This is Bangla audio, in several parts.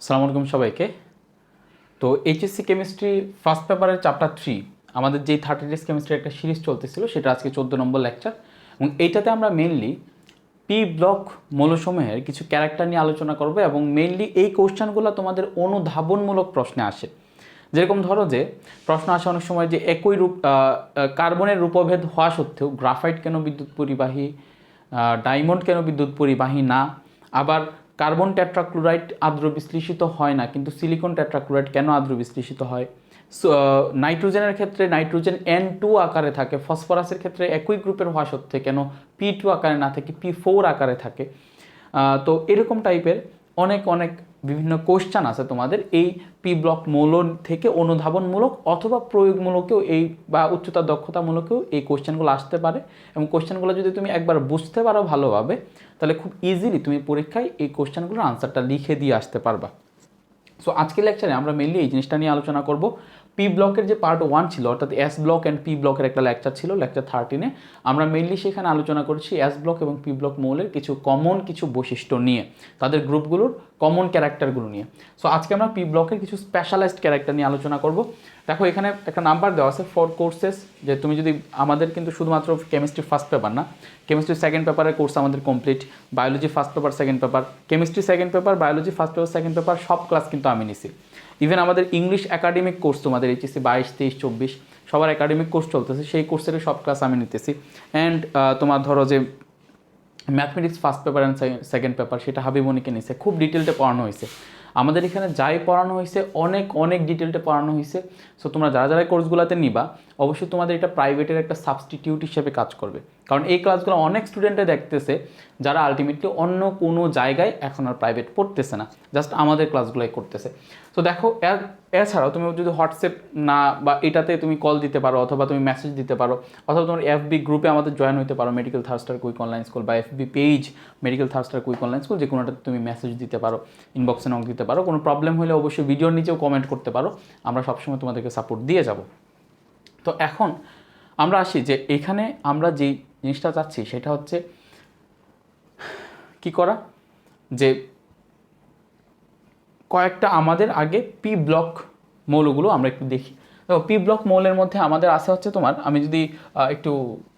আসসালামু আলাইকুম সবাইকে। তো এইচএসসি কেমিস্ট্রি ফার্স্ট পেপারের চ্যাপ্টার 3 আমাদের যেই 30 ডেজ কেমিস্ট্রি একটা সিরিজ চলতেছিল সেটা আজকে 14 নম্বর লেকচার, এবং এইটাতে আমরা মেইনলি পি ব্লক মৌলসমূহের কিছু ক্যারেক্টার নিয়ে আলোচনা করব এবং মেইনলি এই কোশ্চেনগুলো তোমাদের অনুধাবনমূলক প্রশ্নে আসে। যেরকম ধরো যে প্রশ্ন আসে অনেক সময় যে একই রূপ কার্বনের রূপভেদ হওয়া সত্ত্বেও গ্রাফাইট কেন বিদ্যুৎ পরিবাহী, ডায়মন্ড কেন বিদ্যুৎ পরিবাহী না, আবার কার্বন টেট্রাক্লোরাইড আর্দ্র বিশ্লেষিত হয় না কিন্তু সিলিকন টেট্রাক্লোরাইড কেন আর্দ্র বিশ্লেষিত হয়, নাইট্রোজেনের ক্ষেত্রে নাইট্রোজেন N2 আকারে থাকে, ফসফরাসের ক্ষেত্রে একই গ্রুপের হওয়া সত্ত্বে কেন P2 আকারে না থাকে P4 আকারে থাকে। তো এরকম টাইপের অনেক অনেক বিভিন্ন কোশ্চেন আছে তোমাদের এই পি ব্লক মৌল থেকে অনুধাবনমূলক অথবা প্রয়োগমূলকেও এই বা উচ্চতা দক্ষতামূলকেও এই কোশ্চেনগুলো আসতে পারে, এবং কোশ্চেনগুলো যদি তুমি একবার বুঝতে পারো ভালোভাবে তাহলে খুব ইজিলি তুমি পরীক্ষায় এই কোশ্চেনগুলোর আনসারটা লিখে দিয়ে আসতে পারবা। সো আজকের লেকচারে আমরা মেনলি এই জিনিসটা নিয়ে আলোচনা করব। পি ব্লকের যে পার্ট 1 ছিল অর্থাৎ এস ব্লক অ্যান্ড পি ব্লকের একটা লেকচার ছিল লেকচার 13-এ, আমরা মেনলি সেখানে আলোচনা করছি এস ব্লক এবং পি ব্লক মৌলের কিছু বৈশিষ্ট্য নিয়ে, তাদের গ্রুপগুলোর কমন ক্যারেক্টারগুলো নিয়ে। সো আজকে আমরা পি ব্লকের কিছু স্পেশালাইজড ক্যারেক্টার নিয়ে আলোচনা করব। দেখো এখানে একটা নাম্বার দেওয়া আছে ফর কোর্সেস, যে তুমি যদি আমাদের কিন্তু শুধুমাত্র কেমিস্ট্রি ফার্স্ট পেপার না, কেমিস্ট্রি সেকেন্ড পেপারের কোর্স আমাদের complete, biology first paper second paper, chemistry second paper, biology first paper second paper সব ক্লাস কিন্তু আমি নিছি। ইভেন আমাদের ইংলিশ একাডেমিক কোর্স তোমাদের এইচএসসি 22, 23, 24 সবার একাডেমিক কোর্স চলতেছে, সেই কোর্সের সব ক্লাস আমি নিতেছি। অ্যান্ড তোমার ধরো যে mathematics first paper and second paper সেটা হাবিবনিকে নিছে, খুব ডিটেলটে পড়ানো হয়েছে। আমাদের এখানে যাই পড়ানো হয়েছে অনেক অনেক ডিটেলটে পড়ানো হয়েছে। সো তোমরা যারা যারা কোর্সগুলোতে নিবা অবশ্যই তোমাদের এটা প্রাইভেটের একটা সাবস্টিটিউট হিসেবে কাজ করবে, কারণ এই ক্লাসগুলো অনেক স্টুডেন্টে দেখতেছে যারা আলটিমেটলি অন্য কোনো জায়গায় এখন আর প্রাইভেট পড়তেছে না, জাস্ট আমাদের ক্লাসগুলোই করতেছে। সো দেখো এছাড়াও তুমি যদি হোয়াটসঅ্যাপ না বা এটাতে তুমি কল দিতে পারো অথবা তুমি মেসেজ দিতে পারো, অথবা তোমার এফবি গ্রুপে আমাদের জয়েন হতে পারো, medical thirster quick online school, বা FB page medical thirster quick online school, যে কোনোটাতে তুমি মেসেজ দিতে পারো, ইনবক্সে নক দিতে পারো। কোনো প্রবলেম হলে অবশ্যই ভিডিওর নিচেও কমেন্ট করতে পারো, আমরা সবসময় তোমাদেরকে সাপোর্ট দিয়ে যাব। তো এখন আমরা আসি যে এখানে আমরা যেই জিনিসটা চাচ্ছি সেটা হচ্ছে কি করা, যে কয়েকটা আমাদের আগে পি ব্লক মৌলগুলো আমরা একটু দেখি। দেখো পি ব্লক মৌলের মধ্যে আমাদের আছে হচ্ছে তোমার, আমি যদি একটু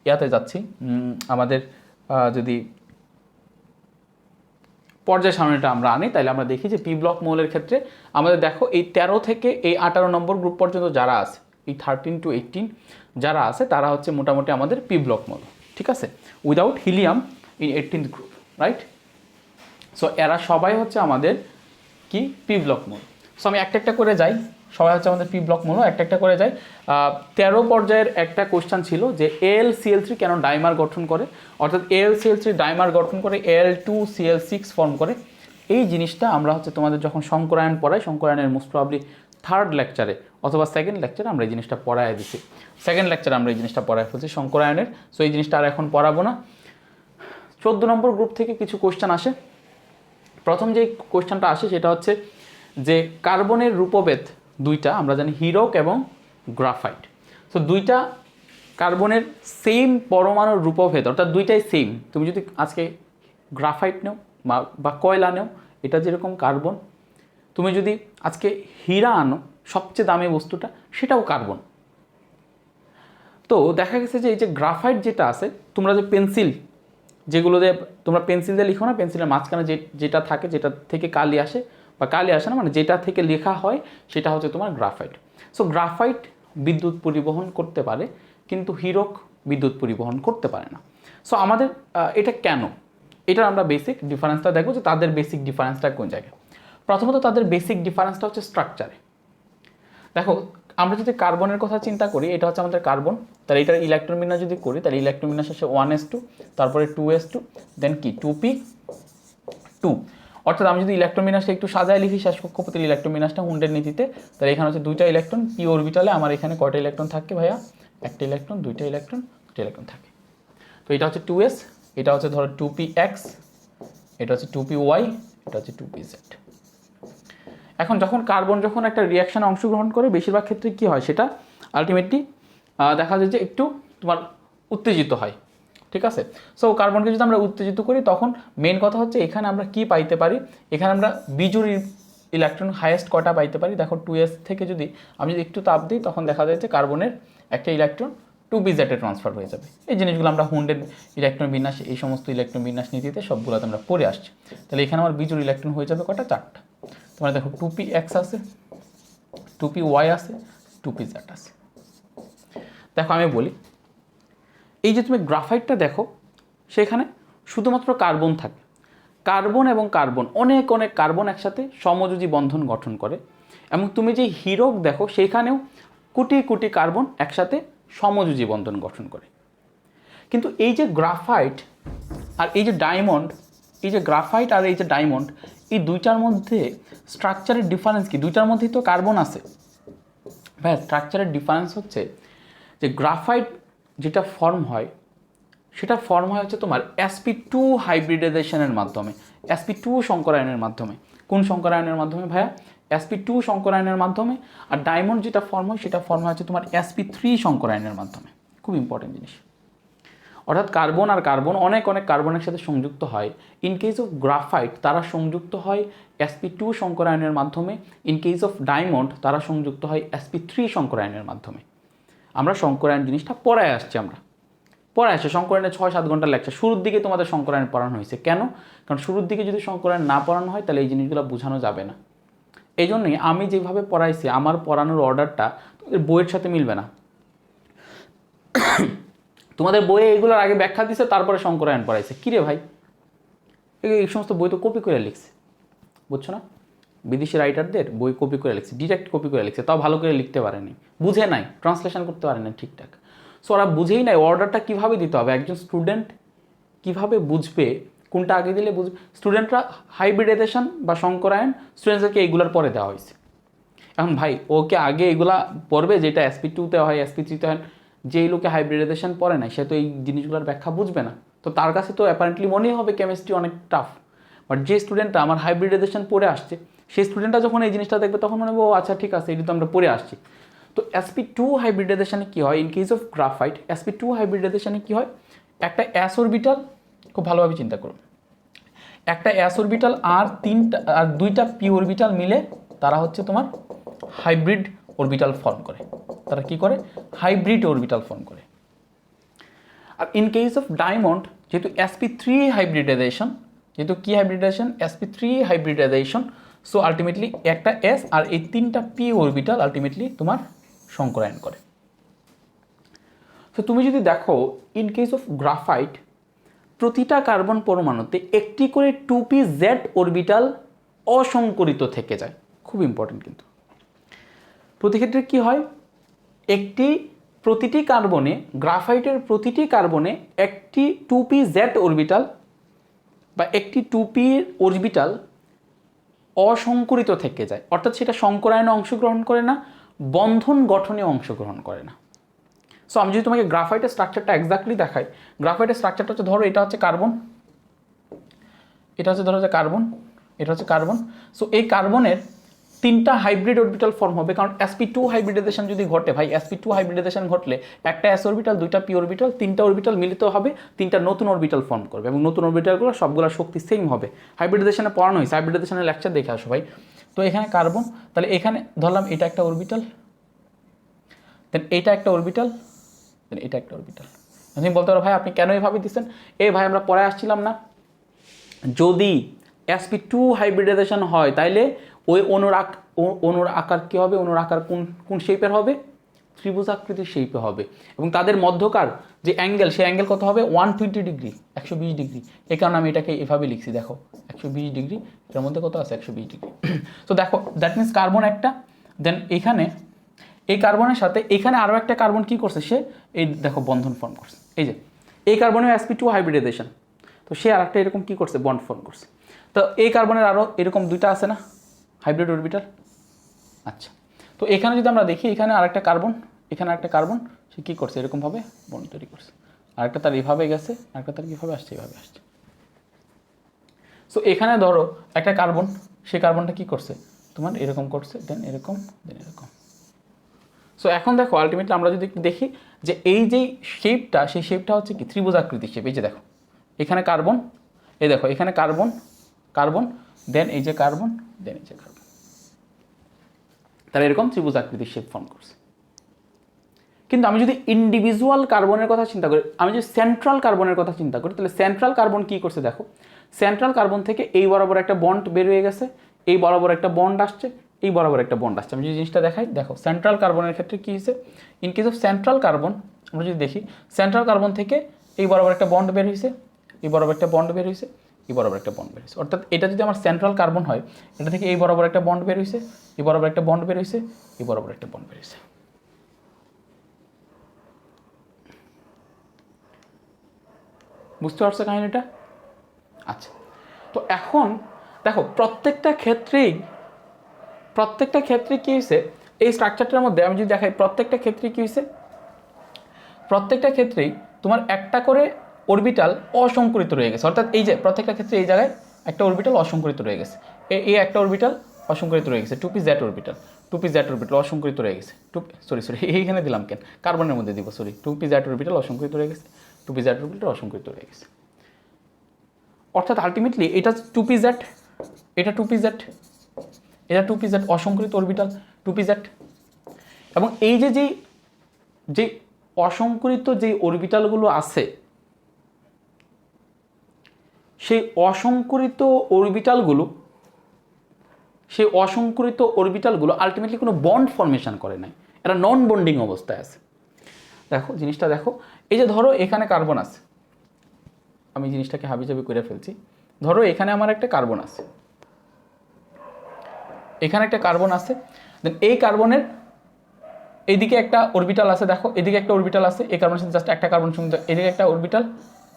ইয়াতে যাচ্ছি, আমাদের যদি পর্যায় সারণীটা আমরা আনি তাহলে আমরা দেখি যে পি ব্লক মৌলের ক্ষেত্রে আমাদের দেখো এই 13 থেকে এই 18 নম্বর গ্রুপ পর্যন্ত যারা আছে, এই 13 to 18 যারা আছে তারা হচ্ছে মোটামুটি আমাদের পি ব্লক মৌল, ঠিক আছে, without helium in 18th group, right. So এরা সবাই হচ্ছে আমাদের কি পি ব্লক মৌল। সো আমি একটা একটা করে যাই, সবাই হচ্ছে আমাদের পি ব্লক মৌল, একটা একটা করে যাই। 13 পর্যায়ের একটা কোশ্চেন ছিল যে AlCl3 কেন ডাইমার গঠন করে, অর্থাৎ AlCl3 ডাইমার গঠন করে Al2Cl6 ফর্ম করে। এই জিনিসটা আমরা হচ্ছে তোমাদের যখন সংকরায়ন পড়াই, সংকরায়নের মোস্ট প্রবাবলি 3rd লেকচারে অথবা 2nd লেকচারে আমরা এই জিনিসটা পড়ায় দিছি, 2nd লেকচারে আমরা এই জিনিসটা পড়ায় ফেলছি সংকরায়নের। সো এই জিনিসটা আর এখন পড়াবো না। 14 নম্বর গ্রুপ থেকে কিছু কোশ্চেন আসে। প্রথম যে কোশ্চেনটা আসে সেটা হচ্ছে যে কার্বনের রূপভেদ দুইটা, আমরা জানি হিরক এবং গ্রাফাইট। সো দুইটা কার্বনের সেম পরমাণুর রূপভেদ, অর্থাৎ দুইটাই সেম। তুমি যদি আজকে গ্রাফাইট নেও বা কয়লা নেও, এটা যেরকম কার্বন, তুমি যদি আজকে হীরা আনো, সবচেয়ে দামি বস্তুটা, সেটাও কার্বন। তো দেখা গেছে যে এই যে গ্রাফাইট যেটা আছে, তোমরা যে পেন্সিল যেগুলো দিয়ে তোমরা পেন্সিল দিয়ে লিখো না, পেন্সিলের মাঝখানে যেটা থাকে, যেটা থেকে কালি আসে বা কালি আসে না, মানে যেটা থেকে লেখা হয় সেটা হচ্ছে তোমার গ্রাফাইট। সো গ্রাফাইট বিদ্যুৎ পরিবহন করতে পারে কিন্তু হীরক বিদ্যুৎ পরিবহন করতে পারে না। সো আমাদের এটা কেন, এটার আমরা বেসিক ডিফারেন্সটা দেখবো যে তাদের বেসিক ডিফারেন্সটা কোন জায়গায়। প্রথমত তাদের বেসিক ডিফারেন্সটা হচ্ছে স্ট্রাকচারে। দেখো আমরা যদি কার্বনের কথা চিন্তা করি, এটা হচ্ছে আমাদের কার্বন, তাহলে এটার ইলেকট্রন বিন্যাস যদি করি তাহলে ইলেকট্রন বিন্যাস আসে 1s2, তারপরে 2s2, দেন কি 2p2। অর্থাৎ আমি যদি ইলেকট্রন বিন্যাসটা একটু সাজায় লিখি শেষ কক্ষপথের ইলেকট্রন বিন্যাসটা হুন্ডের নীতিতে, তাহলে এখানে হচ্ছে দুইটা ইলেকট্রন পি অরবিটালে, আমার এখানে কয়টা ইলেকট্রন থাকে ভাইয়া, একটা ইলেকট্রন, দুইটা ইলেকট্রন থাকে। তো এটা হচ্ছে 2s, এটা হচ্ছে ধরো 2px, এটা হচ্ছে 2py, এটা হচ্ছে 2pz। এখন যখন কার্বন যখন একটা রিয়াকশানে অংশগ্রহণ করে, বেশিরভাগ ক্ষেত্রে কী হয় সেটা আলটিমেটলি দেখা যায় যে একটু তোমার উত্তেজিত হয়, ঠিক আছে। সো কার্বনকে যদি আমরা উত্তেজিত করি তখন মেন কথা হচ্ছে এখানে আমরা কি পাইতে পারি, এখানে আমরা বিজুড়ির ইলেকট্রন হাইয়েস্ট কটা পাইতে পারি, দেখো 2s থেকে যদি আমি যদি একটু তাপ দিই তখন দেখা যায় যে কার্বনের একটা ইলেকট্রন 2pz-এ ট্রান্সফার হয়ে যাবে। এই জিনিসগুলো আমরা হুন্ডের ইলেকট্রন বিন্যাস, এই সমস্ত ইলেকট্রন বিন্যাস নীতিতে সবগুলোতে আমরা পড়ে আসছি। তাহলে এখানে আমার বিজোড় ইলেকট্রন হয়ে যাবে কটা, 4টা। তোমরা দেখো 2px আছে, 2py আছে, 2pz আছে। দেখো আমি বলি, এই যে তুমি গ্রাফাইটটা দেখো, সেখানে শুধুমাত্র কার্বন থাকে। কার্বন এবং কার্বন, অনেক অনেক কার্বন একসাথে সমযোজী বন্ধন গঠন করে। এবং তুমি যে হীরক দেখো, সেখানেও কোটি কোটি কার্বন একসাথে সমযোজী বন্ধন গঠন করে। কিন্তু এই যে গ্রাফাইট আর এই যে ডায়মন্ড, এই যে গ্রাফাইট আর এই যে ডায়মন্ড, এই দুইটার মধ্যে স্ট্রাকচারের ডিফারেন্স কি? দুইটার মধ্যেই তো কার্বন আছে ভাই। স্ট্রাকচারের ডিফারেন্স হচ্ছে যে গ্রাফাইট যেটা ফর্ম হয়, সেটা ফর্ম হয় হচ্ছে তোমার sp2 হাইব্রিডাইজেশনের মাধ্যমে, sp2 সংকরায়নের মাধ্যমে। কোন সংকরায়নের মাধ্যমে ভাইয়া? sp2 সংকরায়নের মাধ্যমে। আর ডায়মন্ড যেটা ফর্ম হয়, সেটা ফর্ম হয় হচ্ছে তোমার sp3 সংকরায়নের মাধ্যমে। খুব ইম্পর্টেন্ট জিনিস। অর্থাৎ কার্বন আর কার্বন, অনেক অনেক কার্বনের সাথে সংযুক্ত হয়। ইন কেস অফ গ্রাফাইট তারা সংযুক্ত হয় sp2 সংকরায়নের মাধ্যমে। ইন কেস অফ ডায়মন্ড তারা সংযুক্ত হয় sp3 সংকরায়নের মাধ্যমে। আমরা সংকরায়ন জিনিসটা পড়ায় আসছি, আমরা পড়ায় আসছে সংকরায়নের 6-7 ঘন্টার লেকচার। শুরুর দিকে তোমাদের সংকরায়ন পড়ানো হয়েছে কেন? কারণ শুরুর দিকে যদি সংকরায়ন না পড়ানো হয় তাহলে এই জিনিসগুলো বোঝানো যাবে না। এই জন্যই আমি যেভাবে পড়াইছি, আমার পড়ানোর অর্ডারটা তোমাদের বইয়ের সাথে মিলবে না। তোমাদের বইয়ে এগুলোর আগে ব্যাখ্যা দিছে, তারপরে সংকরায়ন পড়াইছে। কিরে ভাই, এই সমস্ত বই তো কপি করে লিখছে, বুঝছো না? বিদেশি রাইটারদের বই কপি করে লিখছে, ডিরেক্ট কপি করে লিখছে, তাও ভালো করে লিখতে পারেনি, বুঝে নাই, ট্রান্সলেশন করতে পারে না ঠিকঠাক। সো ওরা বুঝেই নাই অর্ডারটা কীভাবে দিতে হবে। একজন স্টুডেন্ট কীভাবে বুঝবে কোনটা আগে দিলে বুঝবে? স্টুডেন্টরা হাইব্রিডাইজেশন বা সংকরায়ন স্টুডেন্টদেরকে এইগুলোর পরে দেওয়া হয়েছে। এখন ভাই ওকে আগে এগুলা পড়বে যেটা sp2-তে হয়, sp3-তে হয়। যেই লোকে হাইব্রিডাইজেশন পড়ে না, সে তো এই জিনিসগুলোর ব্যাখ্যা বুঝবে না। তো তার কাছে তো অ্যাপারেন্টলি মনেই হবে কেমিস্ট্রি অনেক টাফ। বাট যে স্টুডেন্টটা আমার হাইব্রিডাইজেশন পড়ে আসছে, সেই স্টুডেন্টটা যখন এই জিনিসটা দেখবে তখন মনে হবে ও আচ্ছা ঠিক আছে, এটি তো আমরা পড়ে আসছি। তো sp2 হাইব্রিডাইজেশনে কী হয়? In case of graphite sp2 হাইব্রিডাইজেশনে কী হয়? একটা s অরবিটাল, খুব ভালোভাবে চিন্তা করুন, একটা s অরবিটাল আর দুইটা p অরবিটাল মিলে তারা হচ্ছে তোমার হাইব্রিড অরবিটাল ফর্ম করে। তারা কি করে? হাইব্রিড অরবিটাল ফর্ম করে। আর ইন কেস অফ ডায়মন্ড, যেহেতু sp3 হাইব্রিডাইজেশন, যেহেতু কি hybridization? sp3 hybridization. So ultimately একটা s আর এই 3টা p অরবিটাল আলটিমেটলি তোমার সংকরায়ন করে। তো তুমি যদি দেখো ইন কেস অফ গ্রাফাইট, প্রতিটা কার্বন পরমাণুতে একটি করে 2pz অরবিটাল অসংকরিত থেকে যায়। খুব ইম্পর্টেন্ট কিন্তু। প্রতি ক্ষেত্রে কী হয়? প্রতিটি কার্বনে, গ্রাফাইটের প্রতিটি কার্বনে একটি 2pz অরবিটাল বা একটি 2p অরবিটাল অসংকরিত থেকে যায়। অর্থাৎ সেটা সংকরায়নে অংশগ্রহণ করে না, বন্ধন গঠনে অংশগ্রহণ করে না। সো আমি যদি তোমাকে গ্রাফাইটের স্ট্রাকচারটা এক্স্যাক্টলি দেখাই, গ্রাফাইটের স্ট্রাকচারটা হচ্ছে, ধরো এটা হচ্ছে কার্বন, এটা হচ্ছে ধরো যে কার্বন, এটা হচ্ছে কার্বন। সো এই কার্বনের 3টা হাইব্রিড অরবিটাল ফর্ম হবে, কারণ sp2 হাইব্রিডাইজেশন যদি ঘটে ভাই, sp2 হাইব্রিডাইজেশন ঘটলে একটা s অরবিটাল, 2টা p অরবিটাল, 3টা অরবিটাল মিলিত হবে, 3টা নতুন অরবিটাল ফর্ম করবে এবং নতুন অরবিটালগুলো সবগুলোর শক্তি সেম হবে। হাইব্রিডাইজেশনে পড়ানো হয়েছে, হাইব্রিডাইজেশনের লেকচার দেখে আসো ভাই। তো এখানে কার্বন, তাহলে এখানে ধরলাম এটা একটা অরবিটাল, দেন এটা একটা অরবিটাল, দেন এটা একটা অরবিটাল। তুমি বলতে পারো ভাই আপনি কেন এইভাবে দিচ্ছেন? ভাই আমরা পরে আসছিলাম না, যদি sp2 হাইব্রিডাইজেশন হয় তাইলে ওই অণুর আকার কী হবে? অণুর আকার কোন শেপের হবে? ত্রিভুজ আকৃতির শেপে হবে। এবং তাদের মধ্যকার যে অ্যাঙ্গেল, সেই অ্যাঙ্গেল কত হবে? 120 ডিগ্রি, 120 ডিগ্রি। এই কারণে আমি এটাকে এভাবে লিখছি, দেখো 120 ডিগ্রি, এর মধ্যে কত আছে? 120 ডিগ্রি। তো দেখো দ্যাট মিনস কার্বন একটা, দেন এখানে এই কার্বনের সাথে এখানে আরও একটা কার্বন কী করছে? সে এই দেখো বন্ধন ফর্ম করছে। এই যে এই কার্বনের sp2 হাইব্রিডাইজেশন, তো সে আর একটা এরকম কী করছে? বন্ড ফর্ম করছে। তো এই কার্বনের আরও এরকম 2টা আছে না হাইব্রিড অরবিটাল? আচ্ছা, তো এখানে যদি আমরা দেখি, এখানে আরেকটা কার্বন, এখানে আরেকটা কার্বন, সে কী করছে? এরকমভাবে বন্ড তৈরি করছে। আরেকটা তার এইভাবে গেছে, আরেকটা তার কীভাবে আসছে? এইভাবে আসছে। সো এখানে ধরো একটা কার্বন, সেই কার্বনটা কী করছে? তোমার এরকম করছে, দেন এরকম, দেন এরকম। সো এখন দেখো আলটিমেটলি আমরা যদি দেখি যে এই যে শেপটা, সেই শেপটা হচ্ছে কি? ত্রিভুজ আকৃতির শেপ। এই যে দেখো এখানে কার্বন, এই দেখো এখানে কার্বন, কার্বন, দেন এই যে কার্বন, দেন এই যে কার্বন। তারা এরকম ত্রিভুজ আকৃতির শেপ ফর্ম করছে। কিন্তু আমি যদি ইন্ডিভিজুয়াল কার্বনের কথা চিন্তা করি, আমি যদি সেন্ট্রাল কার্বনের কথা চিন্তা করি, তাহলে সেন্ট্রাল কার্বন কি করছে দেখো, সেন্ট্রাল কার্বন থেকে এই বরাবর একটা বন্ড বের হয়ে গেছে, এই বরাবর একটা বন্ড আসছে, এই বরাবর একটা বন্ড আসছে। আমি যদি জিনিসটা দেখাই, দেখো সেন্ট্রাল কার্বনের ক্ষেত্রে কী হয়েছে, in case of central carbon আমরা যদি দেখি, সেন্ট্রাল কার্বন থেকে এই বরাবর একটা বন্ড বের হয়েছে, এই বরাবর একটা বন্ড বের হয়েছে, এই বরাবর একটা বন্ড বের হয়েছে। অর্থাৎ এটা যদি আমার সেন্ট্রাল কার্বন হয়, এটা থেকে এই বরাবর একটা বন্ড বের হয়েছে, এই বরাবর একটা বন্ড বের হয়েছে, এই বরাবর একটা বন্ড বের হয়েছে। বুঝতে পারছো কাহিনীটা? আচ্ছা, তো এখন দেখো প্রত্যেকটা ক্ষেত্রে কী হয়েছে, এই স্ট্রাকচারটার মধ্যে আমি যদি দেখাই, প্রত্যেকটা ক্ষেত্রে কী হয়েছে, প্রত্যেকটা ক্ষেত্রেই তোমার একটা করে অরবিটাল অসংকরিত রয়ে গেছে। অর্থাৎ এই যে প্রত্যেকটা ক্ষেত্রে এই জায়গায় একটা অরবিটাল অসংকরিত রয়ে গেছে, এই একটা অরবিটাল অসংকরিত রয়ে গেছে, 2p z orbital, 2p z orbital অসংকরিত রয়ে গেছে, সরি এইখানে দিলাম কেন, কার্বনের মধ্যে দিব, সরি 2p z অরবিটাল অসংকরিত রয়ে গেছে, 2p z অরবিটাল অসংকরিত রয়ে গেছে। অর্থাৎ আলটিমেটলি এটা 2p z, এটা 2p z, এটা 2p z অসংকরিত orbital 2p z। এবং এই যে যে অসংকরিত যে অরবিটালগুলো আছে, সেই অসংকরিত অরবিটালগুলো আলটিমেটলি কোনো বন্ড ফর্মেশন করে নাই, এটা নন বন্ডিং অবস্থায় আছে। দেখো জিনিসটা দেখো, এই যে ধরো এখানে কার্বন আছে, আমি জিনিসটাকে হাবিজাবি করে ফেলছি, ধরো এখানে আমার একটা কার্বন আছে, এখানে একটা কার্বন আছে, দেন এই কার্বনের এইদিকে একটা অরবিটাল আছে, দেখো এদিকে একটা অরবিটাল আছে, এই কার্বনের সাথে জাস্ট একটা কার্বন সঙ্গে, এদিকে একটা অরবিটাল,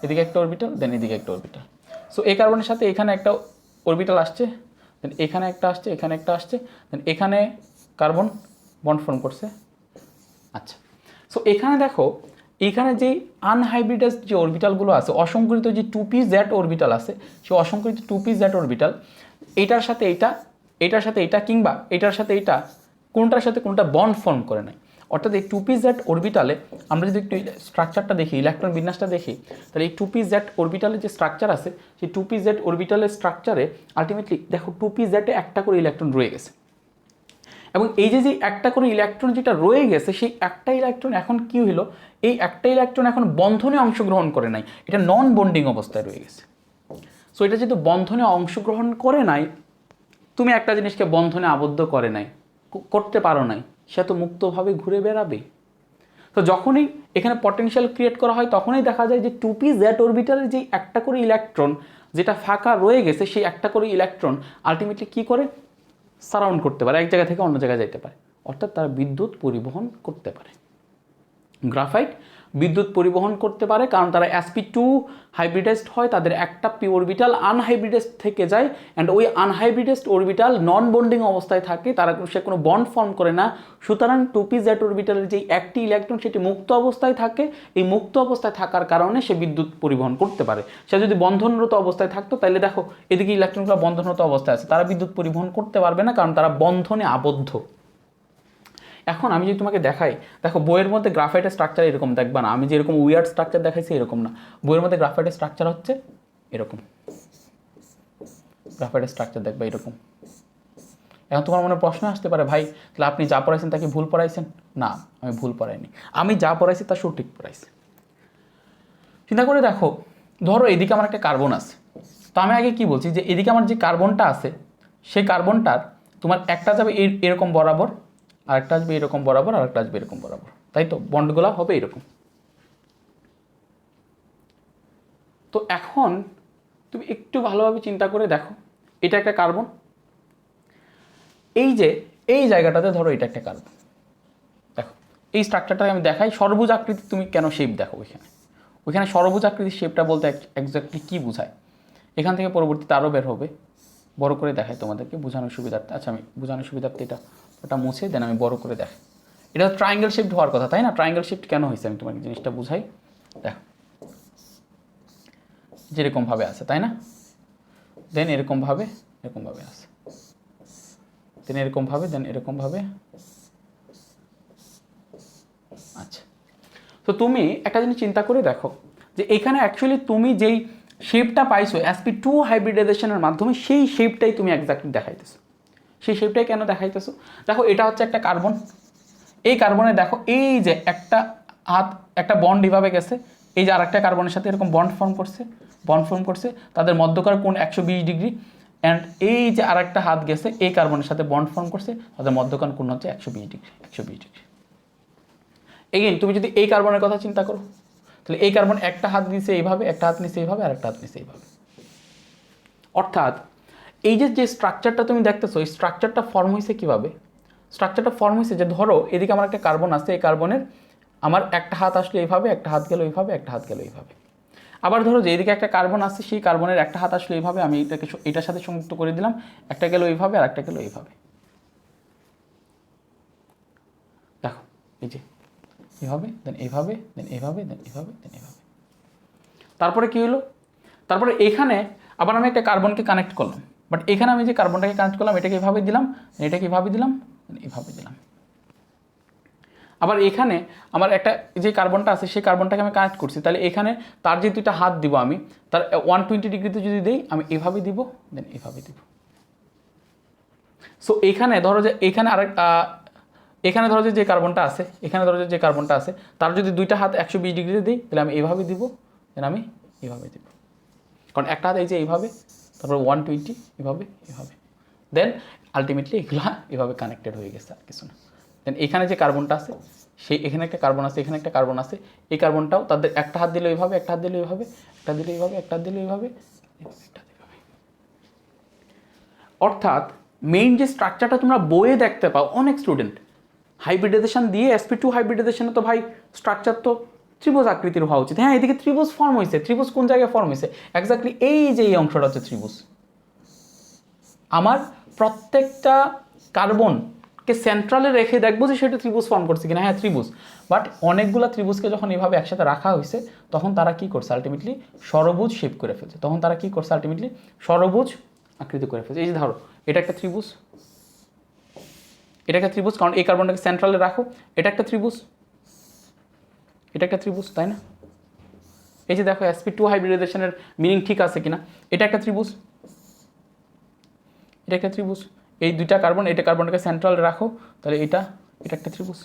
এদিকে একটা অরবিটাল, দেন এদিকে একটা অরবিটাল। সো এই কার্বনের সাথে এখানে একটা অরবিটাল আসছে, দেন এখানে একটা আসছে, এখানে একটা আসছে, দেন এখানে কার্বন বন্ড ফর্ম করছে। আচ্ছা, সো এখানে দেখো, এইখানে যে আনহাইব্রিডাইজড যে অরবিটালগুলো আছে, অসংকরিত যে 2p z অরবিটাল আছে, সেই অসংকরিত 2p z অরবিটাল এইটার সাথে এইটা, এটার সাথে এটা, কিংবা এটার সাথে এটা, কোনটার সাথে কোনটা বন্ড ফর্ম করে নাই। অর্থাৎ এই 2p z অরবিটালে আমরা যদি একটু স্ট্রাকচারটা দেখি, ইলেকট্রন বিন্যাসটা দেখি, তাহলে এই 2p z অরবিটালের যে স্ট্রাকচার আছে, সেই 2p z অরবিটালের স্ট্রাকচারে আলটিমেটলি দেখো 2p z এ একটা করে ইলেকট্রন রয়ে গেছে। এবং এই যে একটা করে ইলেকট্রন যেটা রয়ে গেছে, সেই একটা ইলেকট্রন এখন কি হলো, এই একটা ইলেকট্রন এখন বন্ধনে অংশগ্রহণ করে নাই, এটা নন বন্ডিং অবস্থায় রয়ে গেছে। সো এটা যেহেতু বন্ধনে অংশগ্রহণ করে নাই, তুমি একটা জিনিসকে বন্ধনে আবদ্ধ করতে পারো নাই, সে তো মুক্তভাবে ঘুরে বেড়াবে। তো যখনই এখানে পটেনশিয়াল ক্রিয়েট করা হয়, তখনই দেখা যায় যে 2p z অরবিটালের যে একটা করে ইলেকট্রন যেটা ফাঁকা রয়ে গেছে, সেই একটা করে ইলেকট্রন আলটিমেটলি কি করে, সারাউন্ড করতে পারে, এক জায়গা থেকে অন্য জায়গায় যেতে পারে, অর্থাৎ তারা বিদ্যুৎ পরিবহন করতে পারে। গ্রাফাইট বিদ্যুৎ পরিবহন করতে পারে, কারণ তারা sp2 হাইব্রিডাইজড হয়, তাদের একটা p অরবিটাল আনহাইব্রিডাইজড থেকে যায়, অ্যান্ড ওই আনহাইব্রিডাইজড অরবিটাল নন বন্ডিং অবস্থায় থাকে, তারা সে কোনো বন্ড ফর্ম করে না। সুতরাং 2p z অরবিটালের যে একটি ইলেকট্রন সেটি মুক্ত অবস্থায় থাকে, এই মুক্ত অবস্থায় থাকার কারণে সে বিদ্যুৎ পরিবহন করতে পারে। সে যদি বন্ধনরত অবস্থায় থাকতো, তাহলে দেখো এদিকে ইলেকট্রনগুলো বন্ধনরত অবস্থায় আছে, তারা বিদ্যুৎ পরিবহন করতে পারবে না, কারণ তারা বন্ধনে আবদ্ধ। এখন আমি যদি তোমাকে দেখাই, দেখো বইয়ের মধ্যে গ্রাফাইটের স্ট্রাকচার এরকম দেখবা না, আমি যেরকম উইয়ার্ড স্ট্রাকচার দেখাইছি এরকম না। বইয়ের মধ্যে গ্রাফাইটের স্ট্রাকচার হচ্ছে এরকম, গ্রাফাইটের স্ট্রাকচার দেখবা এরকম। এখন তোমার মনে প্রশ্ন আসতে পারে, ভাই তাহলে আপনি যা পড়াইছেন তা কি ভুল পড়াইছেন? না, আমি ভুল পড়াইনি, আমি যা পড়াইছি তা সঠিক পড়াইছি। চিন্তা করে দেখো, ধরো এদিকে আমার একটা কার্বন আছে, তো আমি আগে কি বলছি, যে এদিকে আমার যে কার্বনটা আছে, সেই কার্বনটার তোমার একটা যাবে এরকম বরাবর, আরেকটা আসবে এরকম বরাবর, আরেকটা আসবে এরকম বরাবর, তাই তো বন্ডগুলো হবে এরকম। তো এখন তুমি একটু ভালোভাবে চিন্তা করে দেখো, এটা একটা কার্বন, এই যে এই জায়গাটাতে ধরো এটা একটা কার্বন, দেখো এই স্ট্রাকচারটাকে আমি দেখাই, সর্বভুজ আকৃতি তুমি কেন শেপ দেখো, ওইখানে সর্বভুজ আকৃতির শেপটা বলতে এক্স্যাক্টলি কী বোঝায়, এখান থেকে পরবর্তীতে আরও বের হবে, বড় করে দেখাই তোমাদেরকে বোঝানোর সুবিধার্থে। আচ্ছা, আমি বোঝানোর সুবিধার্থে ওটা মুছে দেন আমি বড় করে দেখাই। এটা ট্রায়াঙ্গেল শিফট হওয়ার কথা, তাই না? ট্রায়াঙ্গেল শিফট কেন হয়েছে আমি তোমাকে জিনিসটা বুঝাই। দেখো যেরকমভাবে আছে, তাই না? দেন এরকমভাবে আছে, দেন এরকমভাবে, দেন এরকমভাবে। আচ্ছা, তো তুমি একটা জিনিস চিন্তা করে দেখো, যে এখানে অ্যাকচুয়ালি তুমি যেই শেপটা পাইছো sp2 হাইব্রিডাইজেশনের মাধ্যমে, সেই শেপটাই তুমি এক্স্যাক্টলি দেখাইতেছো, সেই শেপটাই কেন দেখাইতেছো? দেখো এটা হচ্ছে একটা কার্বন, এই কার্বনে দেখো এই যে একটা হাত একটা বন্ড এভাবে গেছে, এই যে আরেকটা কার্বনের সাথে এরকম বন্ড ফর্ম করছে, তাদের মধ্যকার কোণ 120 ডিগ্রি, অ্যান্ড এই যে আরেকটা হাত গেছে এই কার্বনের সাথে বন্ড ফর্ম করছে, তাদের মধ্যকার কোণ হচ্ছে 120 ডিগ্রি। এগেইন তুমি যদি এই কার্বনের কথা চিন্তা করো, তাহলে এই কার্বন একটা হাত দিছে এইভাবে, একটা হাত নিচে এইভাবে, আর একটা হাত নিচে এইভাবে। অর্থাৎ এই যে স্ট্রাকচারটা তুমি দেখতেছো, এই স্ট্রাকচারটা ফর্ম হয়েছে কীভাবে? স্ট্রাকচারটা ফর্ম হয়েছে যে ধরো এদিকে আমার একটা কার্বন আছে, এই কার্বনের আমার একটা হাত আসলে এইভাবে, একটা হাত গেল এইভাবে, একটা হাত গেল এইভাবে। আবার ধরো যে এদিকে একটা কার্বন আছে, সেই কার্বনের একটা হাত আসলে এইভাবে, আমি এটার সাথে সংযুক্ত করে দিলাম, একটা গেল এইভাবে আর একটা গেল এইভাবে। দেখো এই যে এইভাবে, দেন এইভাবে, দেন এইভাবে, দেন এইভাবে, দেন এইভাবে। তারপরে কি হলো? তারপরে এখানে আবার আমি একটা কার্বনকে কানেক্ট করলাম, বাট এখানে আমি যে কার্বনটাকে কানেক্ট করলাম এটাকে এভাবে দিলাম, এটাকে এভাবে দিলাম, এভাবে দিলাম। আবার এখানে আমার একটা যে কার্বনটা আছে সেই কার্বনটাকে আমি কানেক্ট করছি, তাহলে এখানে তার যে দুইটা হাত দিব আমি, তার 120 ডিগ্রিতে যদি দিই, আমি এভাবে দিব, দেন এভাবে দিব। সো এখানে ধরো যে এখানে ধরো যে কার্বনটা আছে, এখানে ধরো যে কার্বনটা আছে, তার যদি দুইটা হাত 120 ডিগ্রিতে দিই, তাহলে আমি এইভাবে দিব, দেন আমি এইভাবে দিব। কারণ একটা হাত এই যে এইভাবে, তারপর 120 এভাবে, দেন আলটিমেটলি এগুলা এভাবে কানেক্টেড হয়ে গেছে, আর কিছু না। দেন এখানে যে কার্বনটা আছে, সেই এখানে একটা কার্বন আছে, এখানে একটা কার্বন আছে, এই কার্বনটাও তাদের একটা হাত দিলে এইভাবে, একটা হাত দিলে এইভাবে, একটা দিলে এইভাবে, একটা দিলে এইভাবে, একটা এইভাবে। অর্থাৎ মেইন যে স্ট্রাকচারটা তোমরা বইয়ে দেখতে পাও, অনেক স্টুডেন্ট হাইব্রিডাইজেশন দিয়ে sp2 হাইব্রিডাইজেশনে তো ভাই স্ট্রাকচার তো ত্রিভুজ আকৃতির হওয়া উচিত। হ্যাঁ, এদিকে ত্রিভুজ ফর্ম হয়েছে, ত্রিভুজ কোন জায়গায় ফর্ম হয়েছে? এক্স্যাক্টলি এই যে এই অংশটা হচ্ছে ত্রিভুজ। আমার প্রত্যেকটা কার্বনকে সেন্ট্রালে রেখে দেখবো যে সেটা ত্রিভুজ ফর্ম করছে কিনা। হ্যাঁ, ত্রিভুজ, বাট অনেকগুলো ত্রিভুজকে যখন এইভাবে একসাথে রাখা হয়েছে, তখন তারা কি করছে? আলটিমেটলি ষড়ভুজ শেপ করে ফেলছে। তখন তারা কি করছে? আলটিমেটলি ষড়ভুজ আকৃতি করে ফেলছে। এই যে ধরো এটা একটা ত্রিভুজ, এটা একটা ত্রিভুজ, কারণ এই কার্বনটাকে সেন্ট্রালে রাখো, এটা একটা ত্রিভুজ, এটা একটা ত্রিভুজ, তাই না? এই যে দেখো sp2 হাইব্রিডাইজেশনের মিনিং ঠিক আছে কিনা, এটা একটা ত্রিভুজ, এটা একটা ত্রিভুজ। এই দুইটা কার্বন, এটা কার্বনটাকে সেন্ট্রালে রাখো, তাহলে এটা একটা ত্রিভুজ।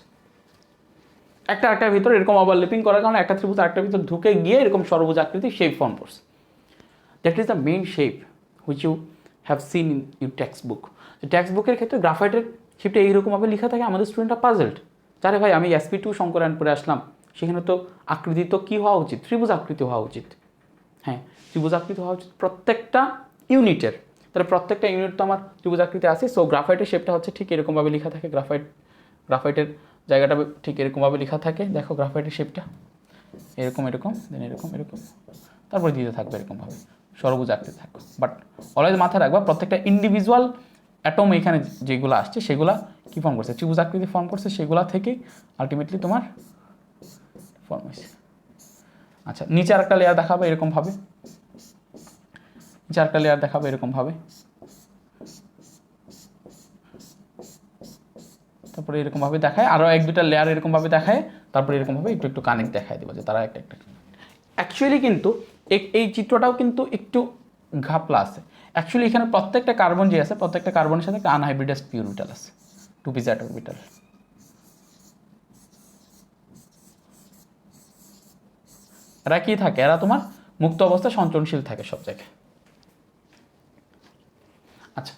একটার ভিতরে এরকম ওভারল্যাপিং করার কারণে একটা ত্রিভুজ আরেকটার ভিতর ঢুকে গিয়ে এরকম ষড়ভুজ আকৃতি শেপ ফর্ম করছে। That is the main shape which you have seen in your text book. Text বুকের ক্ষেত্রে গ্রাফাইটের শেপটা এইরকমভাবে লেখা থাকে, আমাদের স্টুডেন্টরা পাজলড, যারে ভাই আমি sp2 শঙ্করায়ন পরে আসলাম, সেখানে তো আকৃতি তো কী হওয়া উচিত? ত্রিভুজ আকৃতি হওয়া উচিত। হ্যাঁ, ত্রিভুজ আকৃতি হওয়া উচিত প্রত্যেকটা ইউনিটের। তাহলে প্রত্যেকটা ইউনিট তো আমার ত্রিভুজ আকৃতি আছে। সো গ্রাফাইটের শেপটা হচ্ছে ঠিক এরকমভাবে লেখা থাকে, গ্রাফাইটের জায়গাটা ঠিক এরকমভাবে লেখা থাকে। দেখো গ্রাফাইটের শেপটা এরকম, দেন এরকম, তারপরে দিতে থাকবে এরকমভাবে, ষড়ভুজ আকৃতি থাকবে। বাট অলওয়েজ মাথায় রাখবা, প্রত্যেকটা ইন্ডিভিজুয়াল অ্যাটম এখানে যেগুলো আসছে সেগুলা কী ফর্ম করছে? ত্রিভুজ আকৃতি ফর্ম করছে, সেগুলা থেকেই আলটিমেটলি তোমার ফর্ম হয়েছে। আচ্ছা, নিচে আরেকটা লেয়ার দেখাবে এরকমভাবে, নিচে আরেকটা লেয়ার দেখাবে এরকমভাবে, তারপরে এরকমভাবে দেখায়, আরও এক দুটা লেয়ার এরকমভাবে দেখায়, তারপরে এরকমভাবে একটু কানেক্ট দেখায় দেবো যে তারা একটা অ্যাকচুয়ালি কিন্তু এই চিত্রটাও কিন্তু একটু ঘাপলা আছে। অ্যাকচুয়ালি এখানে প্রত্যেকটা কার্বন যে আছে, প্রত্যেকটা কার্বনের সাথে একটা আনহাইব্রিডাইজড পি অরবিটাল আছে, 2p z অরবিটাল। এরা কি থাকে? এরা তোমার মুক্ত অবস্থায় সঞ্চরণশীল থাকে সব জায়গায়। আচ্ছা,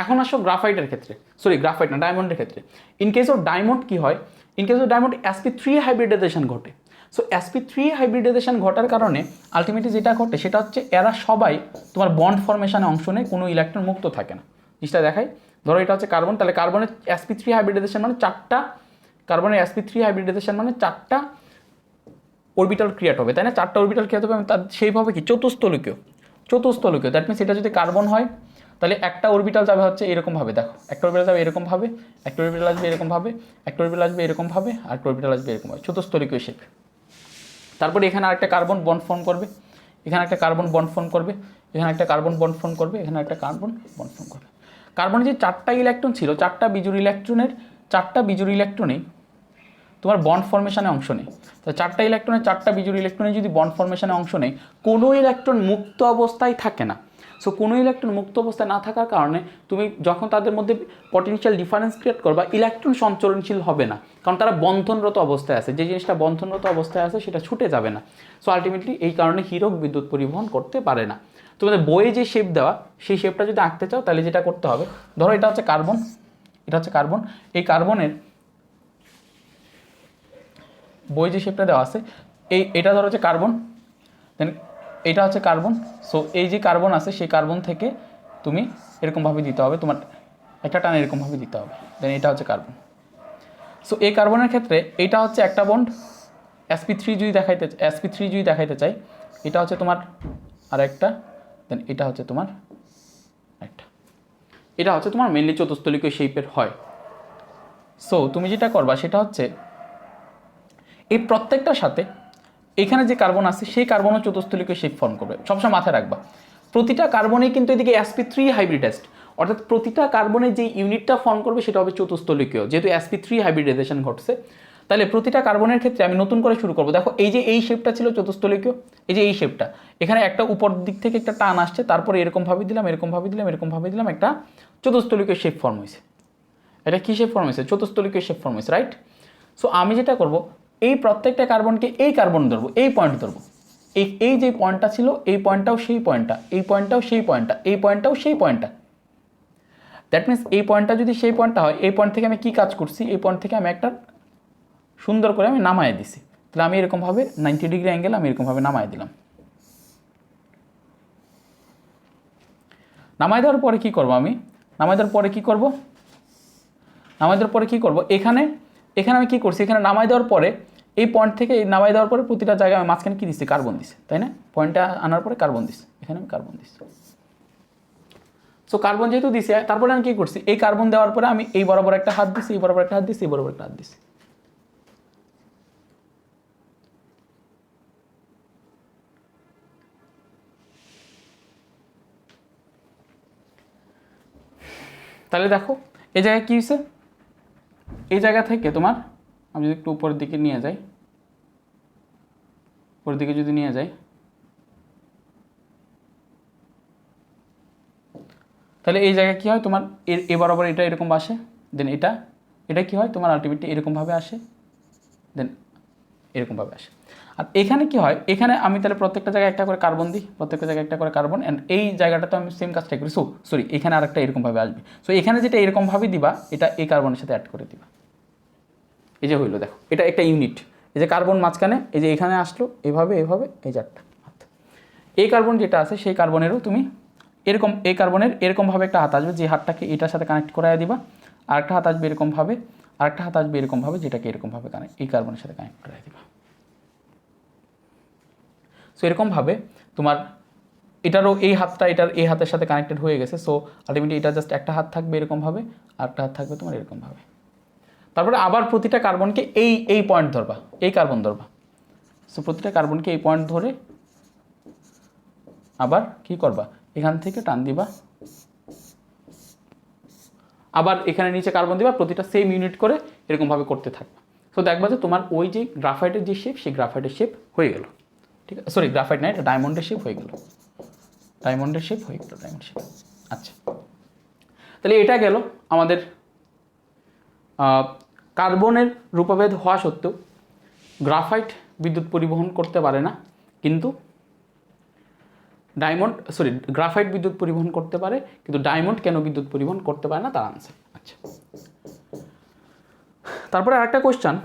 এখন আসো গ্রাফাইটের ক্ষেত্রে, গ্রাফাইট না, ডায়মন্ডের ক্ষেত্রে। ইন কেস অফ ডায়মন্ড কি হয়? In case of diamond sp3 hybridization ঘটে। সো sp3 হাইব্রিডাইজেশন ঘটার কারণে আলটিমেটলি যেটা ঘটে সেটা হচ্ছে এরা সবাই তোমার বন্ড ফরমেশনে অংশ নেয়, কোনো ইলেকট্রন মুক্ত থাকে না। জিনিসটা দেখাই, ধরো এটা হচ্ছে কার্বন, তাহলে কার্বনের sp3 হাইব্রিডাইজেশন মানে চারটা, কার্বনের sp3 হাইব্রিডাইজেশন মানে চারটা অরবিটাল ক্রিয়েট হবে, তাই না? চারটা অরবিটাল ক্রিয়েট হবে, তার সেইভাবে কি চতুস্থলকীয়। দ্যাট মিনস এটা যদি কার্বন হয়, তাহলে একটা অরবিটাল যাবে হচ্ছে এরকমভাবে, দেখো একটা অরবিটাল যাবে এরকমভাবে, একটা অরবিটাল আসবে এরকমভাবে, একটা অরবিটাল আসবে এরকমভাবে, আর একটা অরবিটাল আসবে এরকমভাবে, চতুস্থলকীয় শেপ। তারপরে এখানে আরেকটা কার্বন বন্ড ফর্ম করবে, এখানে একটা কার্বন বন্ড ফর্ম করবে, এখানে একটা কার্বন বন্ড ফর্ম করবে, এখানে একটা কার্বন বন্ড ফর্ম করবে। কার্বনের যে চারটা ইলেকট্রন ছিল, চারটা বিজোড় ইলেকট্রনেই তোমার বন্ড ফর্মেশনে অংশ নেই। তো চারটা ইলেকট্রনের চারটা বিজোড় ইলেকট্রনে যদি বন্ড ফর্মেশনে অংশ নেই, কোনো ইলেকট্রন মুক্ত অবস্থায় থাকে না। সো কোনো ইলেকট্রন মুক্ত অবস্থায় না থাকার কারণে তুমি যখন তাদের মধ্যে পটেনশিয়াল ডিফারেন্স ক্রিয়েট করবা, ইলেকট্রন সঞ্চরণশীল হবে না, কারণ তারা বন্ধনরত অবস্থায় আছে। যে জিনিসটা বন্ধনরত অবস্থায় আছে সেটা ছুটে যাবে না। সো আলটিমেটলি এই কারণে হীরক বিদ্যুৎ পরিবহন করতে পারে না। তোমাদের বইয়ে যে শেপ দেওয়া, সেই শেপটা যদি আঁকতে চাও তাহলে যেটা করতে হবে, ধরো এটা হচ্ছে কার্বন, এটা হচ্ছে কার্বন, এই কার্বনের বই যে শেপটা দেওয়া আছে, এটা ধরো হচ্ছে কার্বন, দেন এটা হচ্ছে কার্বন। সো এই যে কার্বন আছে সেই কার্বন থেকে তুমি এরকমভাবে দিতে হবে, তোমার একটা টান এরকমভাবে দিতে হবে, দেন এটা হচ্ছে কার্বন। সো এই কার্বনের ক্ষেত্রে এটা হচ্ছে একটা বন্ড, sp3 যদি দেখাইতে চাই, এটা হচ্ছে তোমার আর একটা, দেন এটা হচ্ছে তোমার একটা, এটা হচ্ছে তোমার মেনলি চতুস্তলিকীয় শেপের হয়। সো তুমি যেটা করবা সেটা হচ্ছে এই প্রত্যেকটার সাথে এখানে যে কার্বন আছে সেই কার্বনও চতুস্তলিকীয় শেপ ফর্ম করবে, সবসময় মাথায় রাখবা। প্রতিটা কার্বনেই কিন্তু এদিকে sp3 হাইব্রিডাইজড, অর্থাৎ প্রতিটা কার্বনের যে ইউনিটটা ফর্ম করবে সেটা হবে চতুস্তলিকীয়, যেহেতু sp3 হাইব্রিডাইজেশন ঘটছে। তাহলে প্রতিটা কার্বনের ক্ষেত্রে আমি নতুন করে শুরু করবো। দেখো এই যে এই শেপটা ছিল চতুস্তলিকীয়, এই যে এই শেপটা, এখানে একটা উপর দিক থেকে একটা টান আসছে, তারপরে এরকমভাবে দিলাম, এরকমভাবে দিলাম, এরকমভাবে দিলাম, একটা চতুস্তলিকীয় শেপ ফর্ম হয়েছে। এটা কী শেপ ফর্ম হয়েছে? চতুস্তলিকীয় শেপ ফর্ম হয়েছে, রাইট? সো আমি যেটা করব, এই প্রত্যেকটা কার্বনকে এই কার্বন ধরবো, এই পয়েন্ট ধরবো, এই যে পয়েন্টটা ছিল এই পয়েন্টটাও সেই পয়েন্টটা, এই পয়েন্টটাও সেই পয়েন্টটা, এই পয়েন্টটাও সেই পয়েন্টটা। দ্যাট মিনস এই পয়েন্টটা যদি সেই পয়েন্টটা হয়, এই পয়েন্ট থেকে আমি কি কাজ করছি, এই পয়েন্ট থেকে আমি একটা সুন্দর করে আমি নামায় দিছি। তাহলে আমি এরকমভাবে 90 ডিগ্রি অ্যাঙ্গেল আমি এরকমভাবে নামায় দিলাম। নামায় দেওয়ার পরে কি করব, আমি নামায় দেওয়ার পরে কি করব, এখানে আমি কি করছি, এখানে নামাই দেওয়ার পরে এই পয়েন্ট থেকে নামাই দেওয়ার পরে প্রতিটা জায়গায় আমি মাঝখানে কি দিচ্ছি, কার্বন দিচ্ছি, তাই না? পয়েন্টটা আনার পরে কার্বন দিচ্ছি, এখানে আমি কার্বন দিচ্ছি। সো কার্বন যেহেতু দিছি, তারপরে আমি কি করছি, এই কার্বন দেওয়ার পরে আমি এই বরাবর একটা হাত দিচ্ছি, এই বরাবর একটা হাত দিচ্ছি, এই বরাবর একটা হাত দিচ্ছি। তাহলে দেখো এই জায়গায় কি হয়েছে, এই জায়গা থেকে তোমার, আমি যদি একটু উপরের দিকে নিয়ে যাই, উপরের দিকে যদি নিয়ে যাই, তাহলে এই জায়গায় কী হয় তোমার, এ বরাবর এটা এরকম আসে, দেন এটা কি হয় তোমার আলটিমেটলি এরকমভাবে আসে, দেন এরকমভাবে আসে। আর এখানে কি হয়, এখানে আমি তাহলে প্রত্যেকটা জায়গায় একটা করে কার্বন দিই, প্রত্যেকটা জায়গায় একটা করে কার্বন, অ্যান্ড এই জায়গাটাতে আমি সেম কাজটাই করি। সরি এখানে আরেকটা এরকমভাবে আসবে। সো এখানে যেটা এরকমভাবে দিবা, এটা এই কার্বনের সাথে অ্যাড করে দিবা। এই যে হইলো, দেখো এটা একটা ইউনিট, এই যে কার্বন মাঝখানে, এই যে এখানে আসলো, এভাবে এভাবে এই চারটা হাত। এই কার্বন যেটা আছে সেই কার্বনেরও তুমি এরকম, এই কার্বনের এরকমভাবে একটা হাত আসবে, যে হাতটাকে এটার সাথে কানেক্ট করাই দিবা, আরেকটা হাত আসবে এরকমভাবে, আরেকটা হাত আসবে এরকমভাবে, যেটাকে এরকমভাবে এই কার্বনের সাথে কানেক্ট করাই দিবা। সো এরকমভাবে তোমার এটারও এই হাতটা এটার এই হাতের সাথে কানেক্টেড হয়ে গেছে। সো আলটিমেটলি এটা জাস্ট একটা হাত থাকবে এরকমভাবে, আরেকটা হাত থাকবে তোমার এরকমভাবে। তারপরে আবার প্রতিটা কার্বনকে এই পয়েন্ট ধরবা, এই কার্বন ধরবা। সো প্রতিটা কার্বনকে এই পয়েন্ট ধরে আবার কি করবা, এখান থেকে টান দিবা, আবার এখানে নিচে কার্বন দিবা, প্রতিটা সেম ইউনিট করে এরকমভাবে করতে থাকবা। সো দেখবা যে তোমার ওই যে গ্রাফাইটের যে শেপ, সেই গ্রাফাইটের শেপ হয়ে গেল। ঠিক আছে, সরি গ্রাফাইট না, এটা ডায়মন্ডের শেপ হয়ে গেল, ডায়মন্ডের শেপ হয়ে গেল, ডায়মন্ড শেপ। আচ্ছা, তাহলে এটা গেল আমাদের কার্বনের রূপভেদ হওয়া সত্ত্বেও গ্রাফাইট বিদ্যুৎ পরিবহন করতে পারে না, কিন্তু গ্রাফাইট বিদ্যুৎ পরিবহন করতে পারে, কিন্তু ডায়মন্ড কেন বিদ্যুৎ পরিবহন করতে পারে না, তার আনসার। আচ্ছা, তারপরে আরেকটা কোয়েশ্চান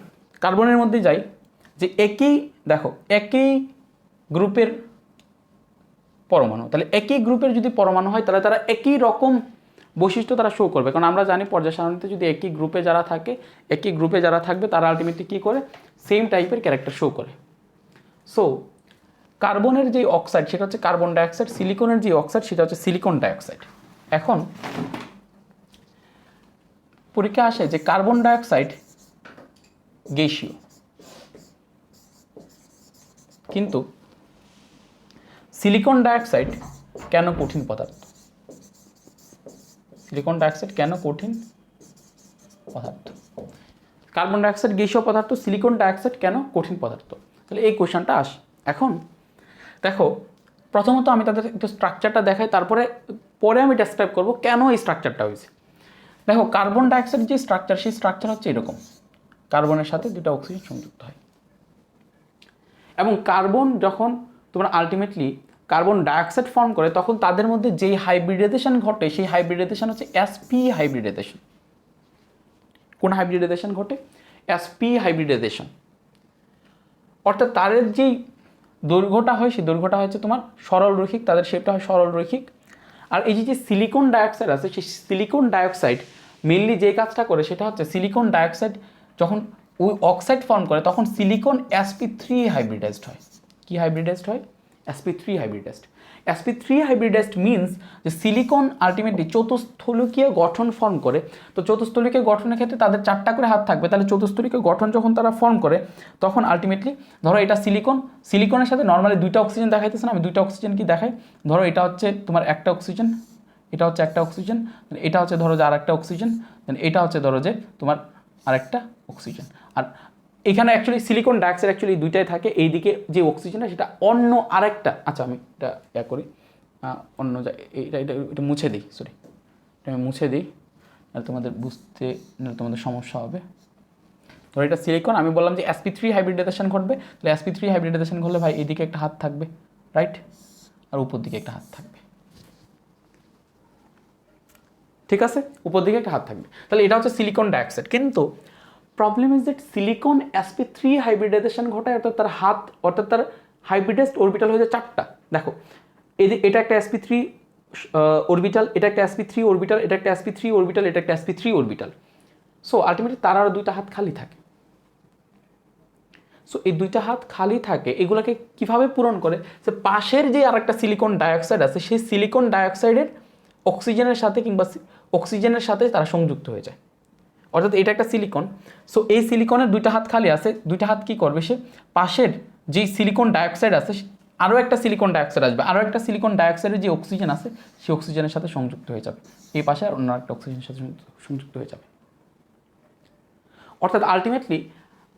কার্বনের মধ্যে যাই, যে একই গ্রুপের পরমাণু, তাহলে একই গ্রুপের যদি পরমাণু হয় তাহলে তারা একই রকম বৈশিষ্ট্য তারা শো করবে, কারণ আমরা জানি পর্যায় সারণীতে যদি একই গ্রুপে যারা থাকবে তারা আলটিমেটলি কী করে, সেম টাইপের ক্যারেক্টার শো করে। সো কার্বনের যে অক্সাইড সেটা হচ্ছে কার্বন ডাইঅক্সাইড, সিলিকনের যে অক্সাইড সেটা হচ্ছে সিলিকন ডাইঅক্সাইড। এখন পরীক্ষা আসে যে কার্বন ডাইঅক্সাইড গ্যাসীয়, কিন্তু সিলিকন ডাইঅক্সাইড কেন কঠিন পদার্থ? সিলিকন ডাইঅক্সাইড কেন কঠিন পদার্থ? কার্বন ডাইঅক্সাইড গ্যাসীয় পদার্থ, সিলিকন ডাইঅক্সাইড কেন কঠিন পদার্থ? তাহলে এই কোশ্চেনটা আসে। এখন দেখো প্রথমত আমি তাদের একটু স্ট্রাকচারটা দেখাই, তারপরে আমি ডেসক্রাইব করব কেন এই স্ট্রাকচারটা হয়েছে। দেখো কার্বন ডাইঅক্সাইড যে স্ট্রাকচার, সেই স্ট্রাকচার হচ্ছে এরকম, কার্বনের সাথে দুটো অক্সিজেন সংযুক্ত হয়, এবং কার্বন যখন তোমরা আলটিমেটলি কার্বন ডাইঅক্সাইড ফর্ম করে তখন তাদের মধ্যে যেই হাইব্রিডাইজেশন ঘটে সেই হাইব্রিডাইজেশন হচ্ছে sp হাইব্রিডাইজেশন। কোন হাইব্রিডাইজেশন ঘটে? sp hybridization. অর্থাৎ তাদের যেই দৈর্ঘ্যটা হয় সেই দৈর্ঘ্যটা হচ্ছে তোমার সরল রৈখিক, তাদের শেপটা হয় সরল রৈখিক। আর এই যে সিলিকন ডাইঅক্সাইড আছে, সেই সিলিকন ডাইঅক্সাইড মেনলি যে কাজটা করে সেটা হচ্ছে সিলিকন ডাইঅক্সাইড যখন ওই অক্সাইড ফর্ম করে তখন সিলিকন sp3 হাইব্রিডাইজড হয়। কি হাইব্রিডাইজড হয়? sp3 hybridised. sp3 hybridised means যে সিলিকন আলটিমেটলি চতুস্থলিকীয় গঠন ফর্ম করে। তো চতুস্থলিকীয় গঠনের ক্ষেত্রে তাদের 4টা করে হাত থাকবে, তাহলে চতুস্থলিকীয় গঠন যখন তারা ফর্ম করে তখন আলটিমেটলি ধরো এটা সিলিকনের সাথে নর্মালি 2টা অক্সিজেন দেখাইতেছে না, আমি 2টা অক্সিজেন কি দেখাই, ধরো এটা হচ্ছে তোমার একটা অক্সিজেন, এটা হচ্ছে একটা অক্সিজেন, এটা হচ্ছে ধরো যে আরেকটা অক্সিজেন, দেন এটা হচ্ছে ধরো যে তোমার আরেকটা অক্সিজেন। আর এখানে অ্যাকচুয়ালি সিলিকন ডাইঅক্সাইড অ্যাকচুয়ালি দুইটাই থাকে, এইদিকে যে অক্সিজেনটা সেটা অন্য আরেকটা, আচ্ছা আমি এটা করি অন্য এটা এটা এটা মুছে দিই, সরি এটা আমি মুছে দিই, তোমাদের বুঝতে তোমাদের সমস্যা হবে। ধরো এটা সিলিকন, আমি বললাম যে sp3 হাইব্রিডাইজেশন ঘটবে, তাহলে sp3 হাইব্রিডাইজেশন ঘটলে ভাই এইদিকে একটা হাত থাকবে, রাইট, আর উপর দিকে একটা হাত থাকবে, ঠিক আছে, উপর দিকে একটা হাত থাকবে, তাহলে এটা হচ্ছে সিলিকন ডাইঅক্সাইড। কিন্তু problem is that silicon sp3 hybridisation ঘটায়, অর্থাৎ তার হাত, অর্থাৎ তার হাইব্রিডাইজড অরবিটাল হয়ে যায় 4টা। দেখো এটা একটা sp3 অরবিটাল, এটা একটা sp3 অরবিটাল, এটা একটা sp3 অরবিটাল, এটা একটা sp3 অরবিটাল। সো আলটিমেটলি তার আরও 2টা হাত খালি থাকে। সো এই 2টা হাত খালি থাকে, এগুলোকে কিভাবে পূরণ করে? যে পাশের যে আরেকটা সিলিকন ডাইঅক্সাইড আছে সেই সিলিকন ডাইঅক্সাইডের অক্সিজেনের সাথে কিংবা অক্সিজেনের সাথে তারা সংযুক্ত হয়ে যায়। অর্থাৎ এটা একটা সিলিকন, সো এই সিলিকনের 2টা হাত খালি আছে, 2টা হাত কি করবে? সে পাশের যেই সিলিকন ডাইঅক্সাইড আছে আরও একটা সিলিকন ডাইঅক্সাইড আসবে, আরও একটা সিলিকন ডাইঅক্সাইডের যে অক্সিজেন আছে সেই অক্সিজেনের সাথে সংযুক্ত হয়ে যাবে, এই পাশে আর অন্য একটা অক্সিজেনের সাথে সংযুক্ত হয়ে যাবে। অর্থাৎ আলটিমেটলি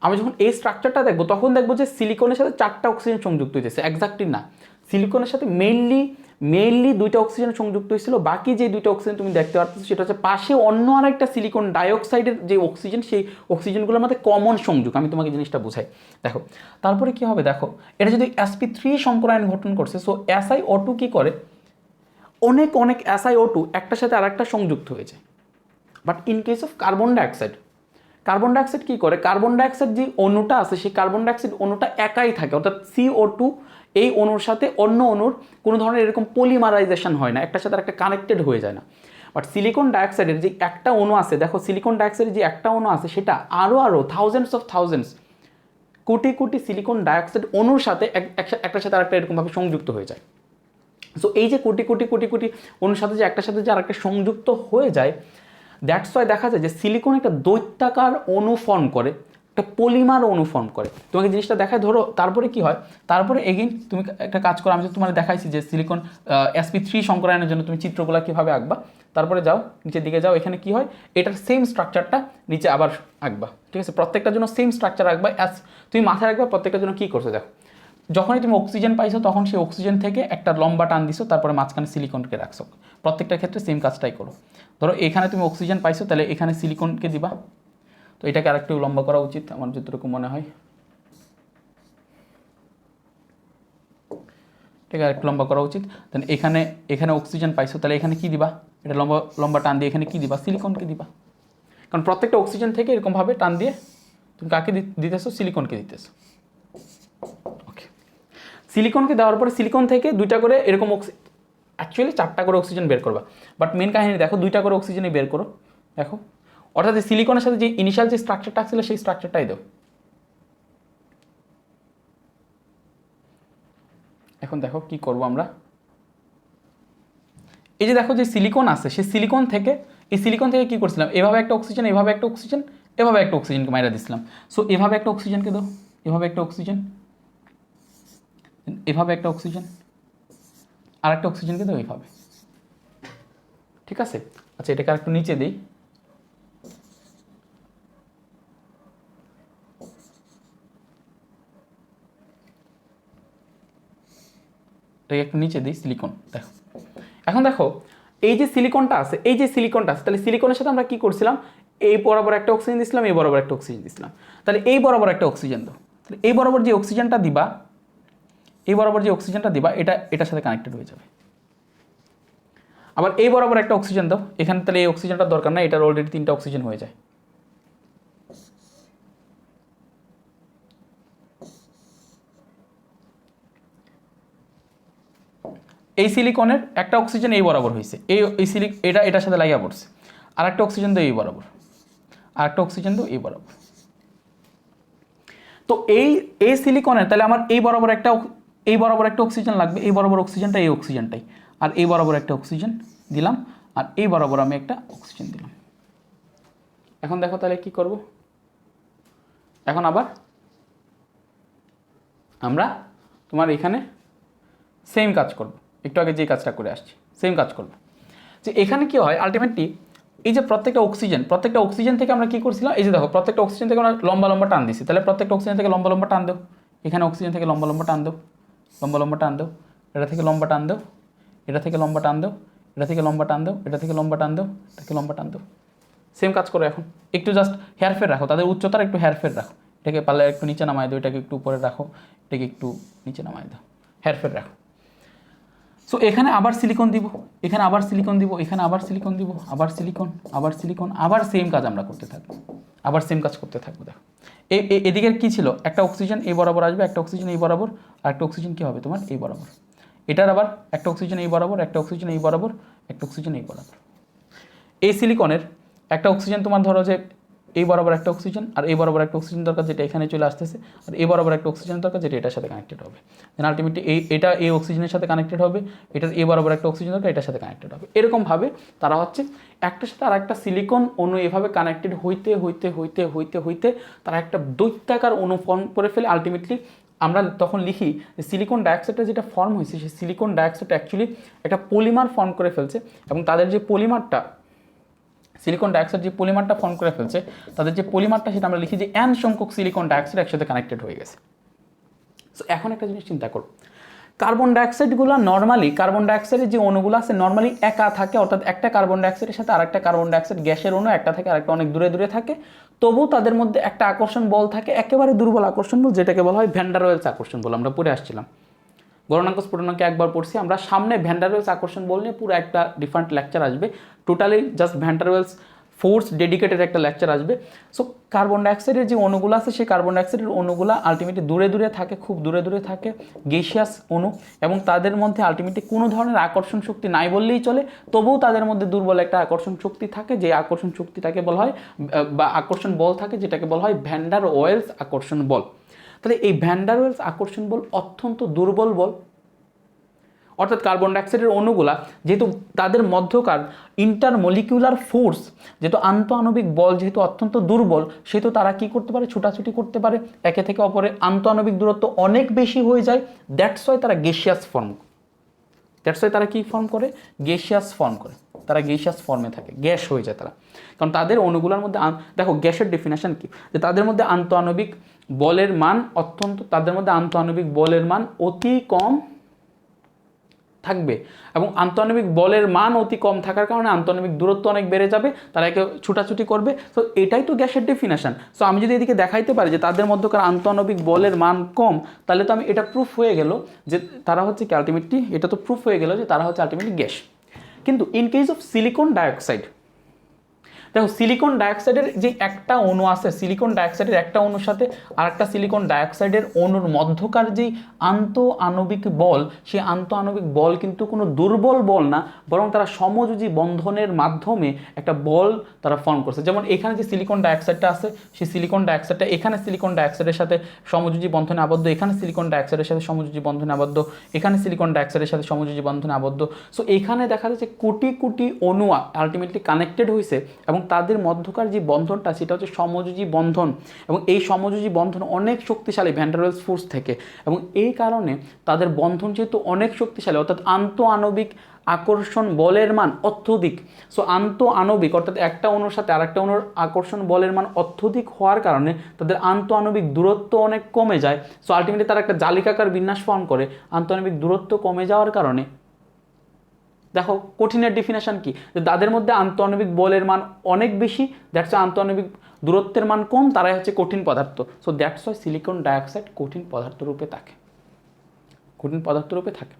আমি যখন এই স্ট্রাকচারটা দেখবো তখন দেখবো যে সিলিকনের সাথে 4টা অক্সিজেন সংযুক্ত হয়েছে, এক্স্যাক্টলি না, সিলিকনের সাথে মেইনলি 2টা অক্সিজেন সংযুক্ত হয়েছিল, বাকি যে 2টা অক্সিজেন তুমি দেখতে পাচ্ছ সেটা হচ্ছে পাশে অন্য আরেকটা সিলিকন ডাইঅক্সাইডের যে অক্সিজেন, সেই অক্সিজেনগুলোর মধ্যে কমন সংযোগ। আমি তোমাকে জিনিসটা বুঝাই, দেখো তারপরে কি হবে, দেখো এটা যদি sp3 সংকরায়ন গঠন করছে, সো SiO2 কি করে, অনেক SiO2 একটার সাথে আরেকটা সংযুক্ত হয়ে যায়। But in case of carbon dioxide কী করে, কার্বন ডাইঅক্সাইড যে অণুটা আছে সেই কার্বন ডাইঅক্সাইড অণুটা একাই থাকে, অর্থাৎ CO2 এই অণুর সাথে অন্য অণুর কোনো ধরনের এরকম পলিমারাইজেশন হয় না, একটার সাথে একটা কানেক্টেড হয়ে যায় না। বাট সিলিকন ডাইঅক্সাইডের যে একটা অণু আছে, দেখো সিলিকন ডাইঅক্সাইডের যে একটা অণু আছে সেটা আরও থাউজেন্ডস কোটি সিলিকন ডাইঅক্সাইড অণুর সাথে একটার সাথে আরেকটা এরকমভাবে সংযুক্ত হয়ে যায়। সো এই যে কোটি অণুর সাথে যে একটার সাথে যে আরেকটা সংযুক্ত হয়ে যায়, দ্যাটস ওয়াই দেখা যায় যে সিলিকন একটা দৈত্যাকার অণু ফর্ম করে, একটা পলিমার অণু ফর্ম করে। তোমাকে জিনিসটা দেখায়, ধরো তারপরে কি হয়, তারপরে এগেইন তুমি একটা কাজ করো, আমি তো তোমার দেখাইছি যে সিলিকন sp3 সংকরায়নের জন্য তুমি চিত্রগুলো কীভাবে আঁকবা। তারপরে যাও নিচের দিকে যাও, এখানে কি হয়, এটার সেম স্ট্রাকচারটা নিচে আবার আঁকবা, ঠিক আছে, প্রত্যেকটার জন্য সেম স্ট্রাকচার আঁকবা, তুমি মাথায় রাখবা প্রত্যেকটার জন্য কী করছো। দেখো যখনই তুমি অক্সিজেন পাইছো তখন সেই অক্সিজেন থেকে একটা লম্বা টান দিছো, তারপরে মাঝখানে সিলিকনকে রাখছো, প্রত্যেকটা ক্ষেত্রে সেম কাজটাই করো। ধরো এখানে তুমি অক্সিজেন পাইছো, তাহলে এখানে সিলিকনকে দিবা, তো এটাকে আরেকটু লম্বা করা উচিত আমার যতটুকু মনে হয়, ঠিক আছে, আরেকটু লম্বা করা উচিত। দেন এখানে অক্সিজেন পাইছো, তাহলে এখানে কি দিবা, এটা লম্বা টান দিয়ে এখানে কি দিবা, সিলিকনকে দিবা, কারণ প্রত্যেকটা অক্সিজেন থেকে এরকমভাবে টান দিয়ে তুমি কাকে দিতেছো, সিলিকনকে দিতেছো। ওকে, সিলিকনকে দেওয়ার পরে সিলিকন থেকে 2টা করে এরকম অ্যাকচুয়ালি 4টা করে অক্সিজেন বের করবা, বাট মেন কাহিনী দেখো 2টা করে অক্সিজেনই বের করো। দেখো অর্থাৎ সিলিকনের সাথে যে ইনিশিয়াল যে স্ট্রাকচারটা ছিল সেই স্ট্রাকচারটাই দাও। এখন দেখো কি করব আমরা, এই যে দেখো যে সিলিকন আছে সেই সিলিকন থেকে কি করছিলাম, এভাবে একটা অক্সিজেন, এভাবে একটা অক্সিজেন, এভাবে একটা অক্সিজেনকে মাইরা দিছিলাম। সো এভাবে একটা অক্সিজেনকে দাও, এভাবে একটা অক্সিজেন, এভাবে একটা অক্সিজেন, আর একটা অক্সিজেনকে দাও এইভাবে, ঠিক আছে। আচ্ছা এটাকে আরেকটু নিচে দিই, এটাকে একটু নিচে দিই সিলিকন। দেখো এখন দেখো এই যে সিলিকনটা আছে তাহলে সিলিকনের সাথে আমরা কি করছিলাম, এই বরাবর একটা অক্সিজেন দিছিলাম, এই বরাবর একটা অক্সিজেন দিছিলাম। তাহলে এই বরাবর একটা অক্সিজেন দাও, তাহলে এই বরাবর যে অক্সিজেনটা দিবা এটা এটার সাথে কানেক্টেড হয়ে যাবে। আবার এই বরাবর একটা অক্সিজেন দাও এখানে, তাহলে এই অক্সিজেনটা দরকার না, এটার অলরেডি 3টা অক্সিজেন হয়ে যায়। এই সিলিকনের একটা অক্সিজেন এই বরাবর হয়েছে, এটার সাথে লাগিয়ে পড়ছে, আর একটা অক্সিজেন দাও এই বরাবর, আর একটা অক্সিজেন দাও এই বরাবর। তো এই সিলিকনের তাহলে আমার এই বরাবর একটা অক্সিজেন লাগবে, এই বরাবর অক্সিজেনটা এই অক্সিজেনটাই, আর এই বরাবর একটা অক্সিজেন দিলাম, আর এই বরাবর আমি একটা অক্সিজেন দিলাম। এখন দেখো তাহলে কি করব, এখন আবার আমরা তোমার এখানে সেম কাজ করব, একটু আগে যে কাজটা করে আসছি সেম কাজ করব। যে এখানে কি হয় আলটিমেটলি, এই যে প্রত্যেকটা অক্সিজেন থেকে আমরা কি করছিলাম, এই যে দেখো প্রত্যেকটা অক্সিজেন থেকে আমরা লম্বা লম্বা টান দিছি, তাহলে প্রত্যেকটা অক্সিজেন থেকে লম্বা লম্বা টান দাও, এখানে অক্সিজেন থেকে লম্বা লম্বা টান দাও, লম্বা লম্বা টান দাও, এটা থেকে লম্বা টান দাও, এটা থেকে লম্বা টান দাও, এটা থেকে লম্বা টান দাও, এটা থেকে লম্বা টান দাও, এটা থেকে লম্বা টান দাও। সেম কাজ করো। এখন একটু জাস্ট হেয়ারফের রাখো, তাদের উচ্চতার একটু হেয়ারফের রাখো, এটাকে পারলে একটু নিচে নামায় দাও, এটাকে একটু উপরে রাখো, এটাকে একটু নিচে নামায় দাও, হেয়ারফের রাখো। সো এখানে আবার সিলিকন দিব, এখানে আবার সিলিকন দিব, এখানে আবার সিলিকন দিব, আবার সিলিকন, আবার সিলিকন, আবার সেম কাজ আমরা করতে থাকবো, আবার সেম কাজ করতে থাকবো। দেখো এদিকের কি ছিল, একটা অক্সিজেন এই বরাবর আসবে, একটা অক্সিজেন এই বরাবর, আর একটা অক্সিজেন কি হবে তোমার এই বরাবর, এটার আবার একটা অক্সিজেন এই বরাবর, একটা অক্সিজেন এই বরাবর, একটা অক্সিজেন এই বরাবর। এই সিলিকনের একটা অক্সিজেন তোমার ধরো যে এই বরাবর একটা অক্সিজেন, আর এই বরাবর একটা অক্সিজেন দরকার যেটা এখানে চলে আসতেছে, আর এই বরাবর একটা অক্সিজেন দরকার যেটা এটার সাথে কানেক্টেড হবে। দেন আলটিমেটলি এটা এই অক্সিজেনের সাথে কানেক্টেড হবে, এটার এই বরাবর একটা অক্সিজেন দরকার এটার সাথে কানেক্টেড হবে। এরকমভাবে তারা হচ্ছে একটার সাথে আর একটা সিলিকন অণু এভাবে কানেক্টেড হইতে হইতে হইতে হইতে হইতে তারা একটা দৈত্যাকার অণু ফর্ম করে ফেলে। আলটিমেটলি আমরা তখন লিখি যে সিলিকন ডাইঅক্সাইডটা যেটা ফর্ম হয়েছে সেই সিলিকন ডাইঅক্সাইডটা অ্যাকচুয়ালি একটা পলিমার ফর্ম করে ফেলছে, এবং তাদের যে পলিমারটা সিলিকন ডাইঅক্সাইড যে পলিমারটা ফর্ম করে ফেলছে, তাদের যে পলিমারটা সেটা আমরা লিখি যে n সংখ্যক সিলিকন ডাইঅক্সাইড একসাথে কানেক্টেড হয়ে গেছে। সো এখন একটা জিনিস চিন্তা করো, কার্বন ডাইঅক্সাইডগুলো নর্মালি, কার্বন ডাইঅক্সাইডের যে অণুগুলো আছে নর্মালি একা থাকে, অর্থাৎ একটা কার্বন ডাইঅক্সাইডের সাথে আরেকটা কার্বন ডাইঅক্সাইড গ্যাসের অণু একটা থেকে আরেকটা অনেক দূরে দূরে থাকে, তবুও তাদের মধ্যে একটা আকর্ষণ বল থাকে, একেবারে দুর্বল আকর্ষণ বল, যেটাকে বলা হয় ভ্যান ডার ওয়েলস আকর্ষণ বল। আমরা পড়ে আসছিলাম গণনাঙ্ক স্ফুটনাঙ্কে একবার পড়ছি আমরা, সামনে ভ্যান ডার ওয়েলস আকর্ষণ বল নিয়ে পুরো একটা ডিফারেন্ট লেকচার আসবে, totally just van der Waals force dedicated একটা লেকচার আসবে। সো কার্বন ডাইঅক্সাইডের যে অণুগুলো আছে সেই কার্বন ডাইঅক্সাইডের অণুগুলো আলটিমেটলি দূরে দূরে থাকে, খুব দূরে দূরে থাকে, গ্যাসিয়াস অণু, এবং তাদের মধ্যে আলটিমেটলি কোনো ধরনের আকর্ষণ শক্তি নাই বললেই চলে, তবুও তাদের মধ্যে দুর্বল একটা আকর্ষণ শক্তি থাকে, যে আকর্ষণ শক্তিটাকে বলা হয় বা আকর্ষণ বল থাকে যেটাকে বলা হয় ভ্যান ডার ওয়েলস আকর্ষণ বল। তাহলে এই ভ্যান ডার ওয়েলস আকর্ষণ বল অত্যন্ত দুর্বল বল, অর্থাৎ কার্বন ডাইঅক্সাইডের অণুগুলা যেহেতু তাদের মধ্যকার ইন্টারমলিকুলার ফোর্স, যেহেতু আন্তঃআণবিক বল যেহেতু অত্যন্ত দুর্বল, সেহেতু তারা কি করতে পারে, ছুটাছুটি করতে পারে, একে থেকে অপরে আন্তঃআণবিক দূরত্ব অনেক বেশি হয়ে যায়। দ্যাটস ওয়াই তারা গ্যাসিয়াস ফর্ম, দ্যাটস ওয়াই তারা কি ফর্ম করে, গ্যাসিয়াস ফর্ম করে, তারা গ্যাসিয়াস ফর্মে থাকে, গ্যাস হয়ে যায় তারা, কারণ তাদের অণুগুলোর মধ্যে দেখো গ্যাসের ডেফিনেশন কি, যে তাদের মধ্যে আন্তঃআণবিক বলের মান অতি কম থাকবে, এবং আন্তঃআণবিক বলের মান অতি কম থাকার কারণে আন্তঃআণবিক দূরত্ব অনেক বেড়ে যাবে, তারা একে ছুটাছুটি করবে। তো এটাই তো গ্যাসের ডেফিনেশন। সো আমি যদি এদিকে দেখাইতে পারি যে তাদের মধ্যকার আন্তঃআণবিক বলের মান কম, তাহলে তো আমি এটা প্রুফ হয়ে গেল যে তারা হচ্ছে কি আলটিমেটলি, এটা তো প্রুফ হয়ে গেল যে তারা হচ্ছে আলটিমেটলি গ্যাস। কিন্তু in case of silicon dioxide, দেখো সিলিকন ডাইঅক্সাইডের যে একটা অণু আছে, সিলিকন ডাইঅক্সাইডের একটা অণুর সাথে আর একটা সিলিকন ডাইঅক্সাইডের অণুর মধ্যকার যেই আন্তঃআণবিক বল, সেই আন্তঃআণবিক বল কিন্তু কোনো দুর্বল বল না, বরং তারা সমযোজী বন্ধনের মাধ্যমে একটা বল তারা ফর্ম করছে। যেমন এখানে যে সিলিকন ডাইঅক্সাইডটা আছে, সেই সিলিকন ডাইঅক্সাইডটা এখানে সিলিকন ডাইঅক্সাইডের সাথে সমযোজী বন্ধনে আবদ্ধ, এখানে সিলিকন ডাইঅক্সাইডের সাথে সমযোজী বন্ধনে আবদ্ধ, এখানে সিলিকন ডাইঅক্সাইডের সাথে সমযোজী বন্ধনে আবদ্ধ। সো এখানে দেখা যাচ্ছে কোটি কোটি অণু আলটিমেটলি কানেক্টেড হয়েছে, এবং তাদের মধ্যকার যে বন্ধনটা সেটা হচ্ছে সমযোজী বন্ধন, এবং এই সমযোজী বন্ধন অনেক শক্তিশালী ভ্যান ডার ওয়েলস ফোর্স থেকে, এবং এই কারণে তাদের বন্ধন যেহেতু অনেক শক্তিশালী অর্থাৎ আন্তঃআণবিক আকর্ষণ বলের মান অত্যধিক। সো আন্তঃআণবিক অর্থাৎ একটা অণুর সাথে আরেকটা অণুর আকর্ষণ বলের মান অত্যধিক হওয়ার কারণে তাদের আন্তঃআণবিক দূরত্ব অনেক কমে যায়। সো আলটিমেটলি তারা একটা জালিকাকার বিন্যাস ফর্ম করে। আন্তঃআণবিক দূরত্ব কমে যাওয়ার কারণে দেখো কঠিনের ডেফিনেশন কি, যে তাদের মধ্যে আন্তঃআণবিক বলের মান অনেক বেশি, দ্যাটস আন্তঃআণবিক দূরত্বের মান কম, তারাই হচ্ছে কঠিন পদার্থ। So that's why silicon dioxide কঠিন পদার্থ রূপে থাকে, কঠিন পদার্থ রূপে থাকে।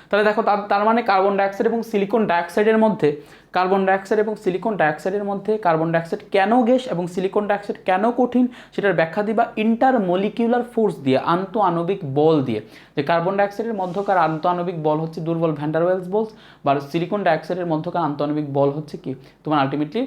তাহলে দেখো তার মানে কার্বন ডাইঅক্সাইড এবং সিলিকন ডাইঅক্সাইডের মধ্যে, কার্বন ডাইঅক্সাইড এবং সিলিকন ডাইঅক্সাইডের মধ্যে কার্বন ডাইঅক্সাইড কেন গ্যাস এবং সিলিকন ডাইঅক্সাইড কেন কঠিন সেটার ব্যাখ্যা দিবা ইন্টারমলিকিউলার ফোর্স দিয়ে, আন্তঃআণবিক বল দিয়ে। যে কার্বন ডাইঅক্সাইডের মধ্যকার আন্তঃআণবিক বল হচ্ছে দুর্বল ভ্যান ডার ওয়েলস বল, বা সিলিকন ডাইঅক্সাইডের মধ্যকার আন্তঃআণবিক বল হচ্ছে কি তোমার আলটিমেটলি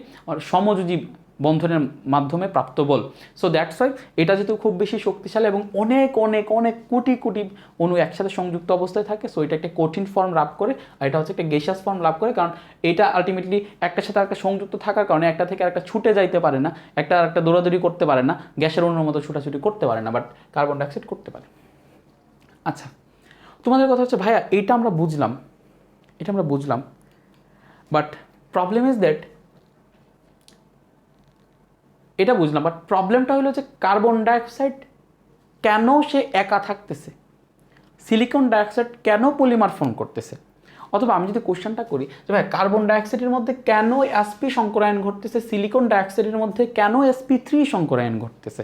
সমযোজী বন্ধনের মাধ্যমে প্রাপ্ত বল। সো দ্যাটস ওয়াই এটা যেহেতু খুব বেশি শক্তিশালী এবং অনেক অনেক অনেক কোটি কোটি অণু একসাথে সংযুক্ত অবস্থায় থাকে, সো এটা একটা কঠিন ফর্ম লাভ করে, আর এটা হচ্ছে একটা গ্যাসিয়াস ফর্ম লাভ করে, কারণ এটা আলটিমেটলি একটার সাথে একটা সংযুক্ত থাকার কারণে একটা থেকে একটা ছুটে যাইতে পারে না, একটা দৌড়াদৌড়ি করতে পারে না, গ্যাসের অণুর মতো ছুটাছুটি করতে পারে না, বাট কার্বন ডাইঅক্সাইড করতে পারে। আচ্ছা, তোমাদের কথা হচ্ছে ভাইয়া এইটা আমরা বুঝলাম, বাট প্রবলেম ইজ দ্যাট, এটা বুঝলাম, বাট প্রবলেমটা হলো যে কার্বন ডাইঅক্সাইড কেন সে একা থাকতেছে, সিলিকন ডাইঅক্সাইড কেন পলিমার ফর্ম করতেছে। অথবা আমি যদি কোশ্চেনটা করি যে ভাই কার্বন ডাইঅক্সাইডের মধ্যে কেন sp সংকরায়ন ঘটতেছে, সিলিকন ডাইঅক্সাইডের মধ্যে কেন sp3 সংকরায়ন ঘটতেছে,